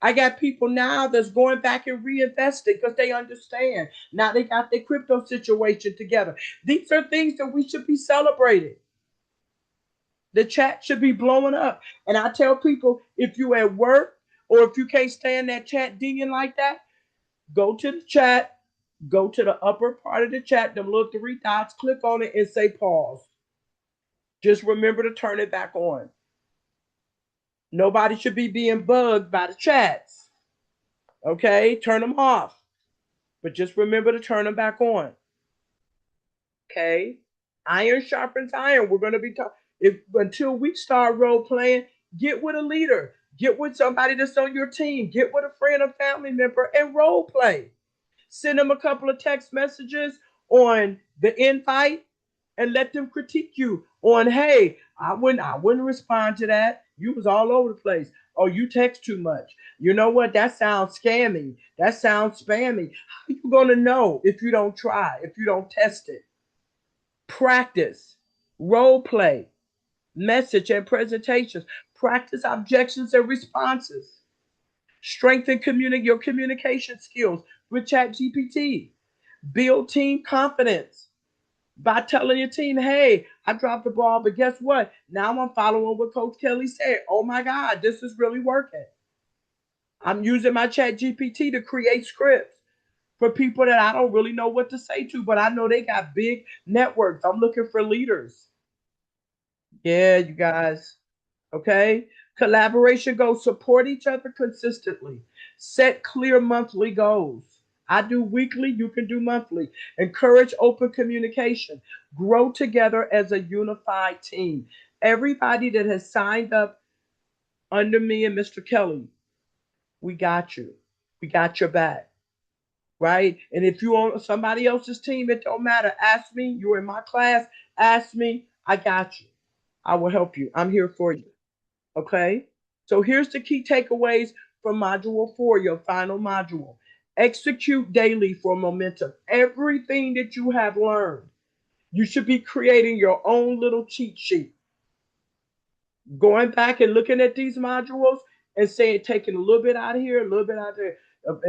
I got people now that's going back and reinvesting because they understand. Now they got their crypto situation together. These are things that we should be celebrating. The chat should be blowing up. And I tell people, if you at work or if you can't stand that chat dinging like that, Go to the chat, go to the upper part of the chat, them little three dots, click on it and say pause. Just remember to turn it back on. Nobody should be being bugged by the chats. Okay? Turn them off. But just remember to turn them back on. Okay? Iron sharpens iron. We're going to be talking. If until we start role playing, get with a leader, get with somebody that's on your team, get with a friend or family member and role play. Send them a couple of text messages on the invite and let them critique you on, hey, I wouldn't respond to that. You was all over the place. Oh, you text too much. You know what? That sounds scammy. That sounds spammy. How are you gonna know if you don't try, if you don't test it? Practice, role play, message and presentations, practice objections and responses, strengthen your communication skills with ChatGPT, build team confidence by telling your team, hey, I dropped the ball, but guess what? Now I'm following what Coach Kelly said. Oh my God, this is really working. I'm using my ChatGPT to create scripts for people that I don't really know what to say to, but I know they got big networks. I'm looking for leaders. Yeah, you guys. Okay. Collaboration goals, support each other consistently. Set clear monthly goals. I do weekly, you can do monthly. Encourage open communication. Grow together as a unified team. Everybody that has signed up under me and Mr. Kelly, we got you. We got your back. Right? And if you on somebody else's team, it don't matter. Ask me. You're in my class. Ask me. I got you. I will help you. I'm here for you. Okay? So here's the key takeaways from module 4, your final module. Execute daily for momentum. Everything that you have learned, you should be creating your own little cheat sheet. Going back and looking at these modules and saying, taking a little bit out of here, a little bit out there.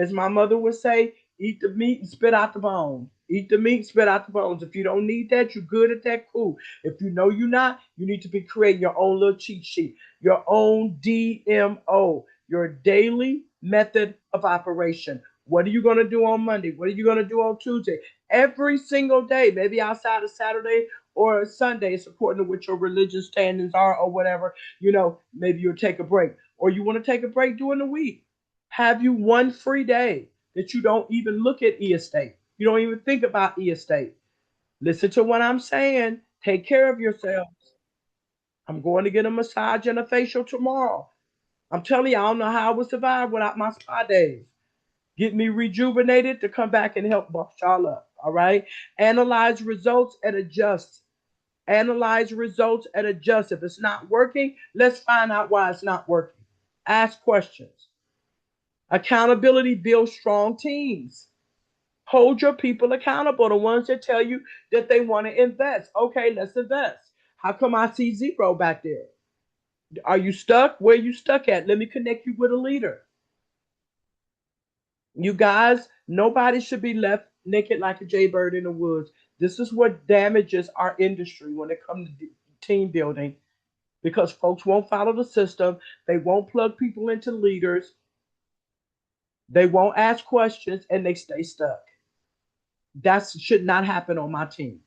As my mother would say, eat the meat and spit out the bones. Eat the meat, spit out the bones. If you don't need that, you're good at that, cool. If you know you're not, you need to be creating your own little cheat sheet, your own DMO, your daily method of operation. What are you going to do on Monday? What are you going to do on Tuesday? Every single day, maybe outside of Saturday or Sunday, it's according to what your religious standings are or whatever. Maybe you'll take a break or you want to take a break during the week. Have you one free day that you don't even look at e-estate? You don't even think about e-estate. Listen to what I'm saying. Take care of yourselves. I'm going to get a massage and a facial tomorrow. I'm telling you, I don't know how I would survive without my spa days. Get me rejuvenated to come back and help buff y'all up. All right. Analyze results and adjust. Analyze results and adjust. If it's not working, let's find out why it's not working. Ask questions. Accountability builds strong teams. Hold your people accountable, the ones that tell you that they want to invest. Okay, let's invest. How come I see zero back there? Are you stuck? Where are you stuck at? Let me connect you with a leader. You guys, nobody should be left naked like a jaybird in the woods. This is what damages our industry when it comes to team building because folks won't follow the system. They won't plug people into leaders. They won't ask questions and they stay stuck. That should not happen on my team.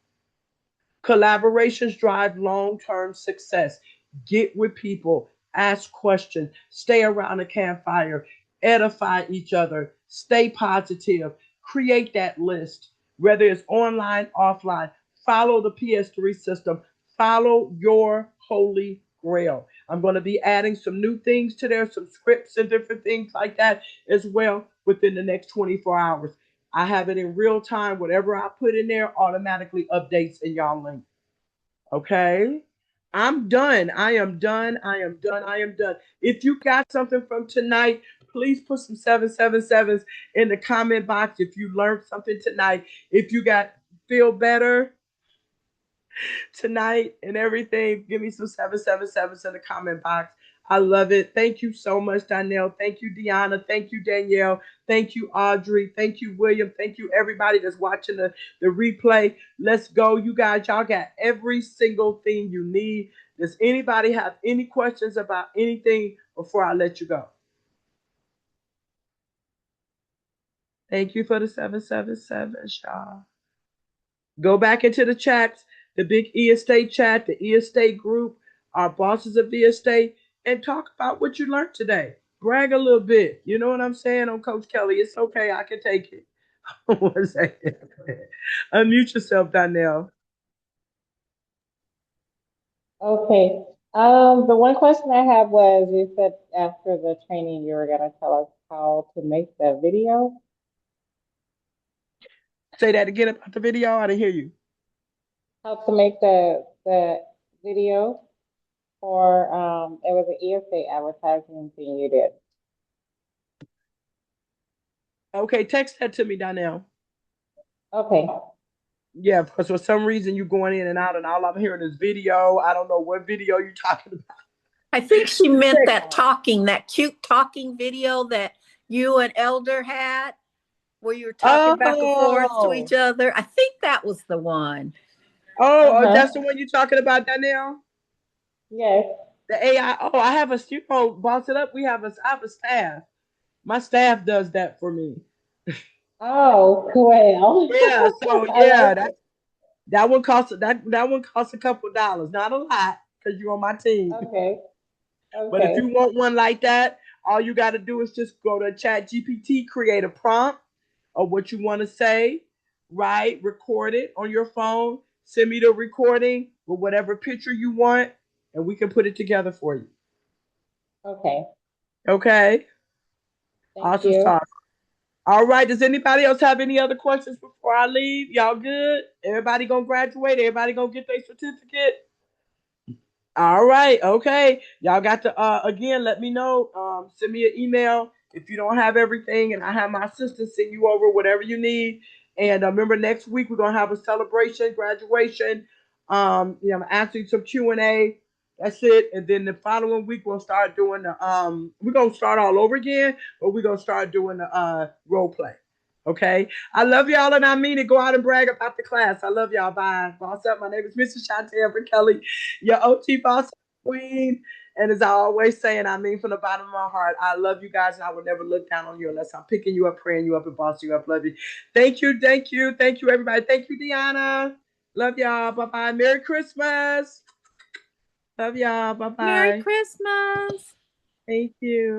Collaborations drive long-term success. Get with people, ask questions, stay around the campfire, edify each other, stay positive, create that list, whether it's online, offline. Follow the PS3 system. Follow your holy grail. I'm going to be adding some new things to there, some scripts and different things like that as well within the next 24 hours. I have it in real time. Whatever I put in there automatically updates in y'all link. Okay? I'm done. I am done. I am done. I am done. If you got something from tonight, please put some 777s in the comment box if you learned something tonight. If you got feel better tonight and everything, give me some 777s in the comment box. I love it. Thank you so much, Donnell. Thank you, Deanna. Thank you, Danielle. Thank you, Audrey. Thank you, William. Thank you, everybody that's watching the replay. Let's go. You guys, y'all got every single thing you need. Does anybody have any questions about anything before I let you go? Thank you for the 777, Shaw. Go back into the chats, the big E Estate chat, the E Estate group, our bosses of E Estate, and talk about what you learned today. Brag a little bit. You know what I'm saying on Coach Kelly? It's okay. I can take it. One second. Unmute yourself, Donnell. Okay. The one question I had was, you said after the training you were gonna tell us how to make the video. Say that again about the video. I didn't hear you. How to make the video for it was an ESA advertising thing you did. Okay, text that to me, Donnell. Okay. Yeah, because for some reason you're going in and out, and all I'm hearing is video. I don't know what video you're talking about. I think she meant that cute talking video that you and Elder had, where you were talking back and forth to each other. I think that was the one. Oh, that's the one you're talking about, Donnell? Yes. The AI. Oh, I have a, boss it up. I have a staff. My staff does that for me. Oh, well. Yeah, so yeah, that one costs a couple dollars. Not a lot, because you're on my team. Okay. But if you want one like that, all you got to do is just go to Chat GPT, create a prompt of what you want to say, right? Record it on your phone. Send me the recording with whatever picture you want, and we can put it together for you. Okay. Okay. Thank you. Talk. All right. Does anybody else have any other questions before I leave? Y'all good? Everybody gonna graduate? Everybody gonna get their certificate? All right, okay. Y'all got to again let me know. Send me an email if you don't have everything, and I have my assistant send you over whatever you need. And remember, next week we're gonna have a celebration, graduation. I'm answering some Q&A. That's it. And then the following week we'll start doing the we're gonna start all over again, but we're gonna start doing the role play. Okay. I love y'all, and I mean it. Go out and brag about the class. I love y'all. Bye. Boss up. My name is Mrs. Chantel Kelly, your OT boss queen. And as I always say, and I mean from the bottom of my heart, I love you guys, and I will never look down on you unless I'm picking you up, praying you up, and bossing you up. Love you. Thank you, everybody. Thank you, Deanna. Love y'all. Bye-bye. Merry Christmas. Love y'all. Bye-bye. Merry Christmas. Thank you.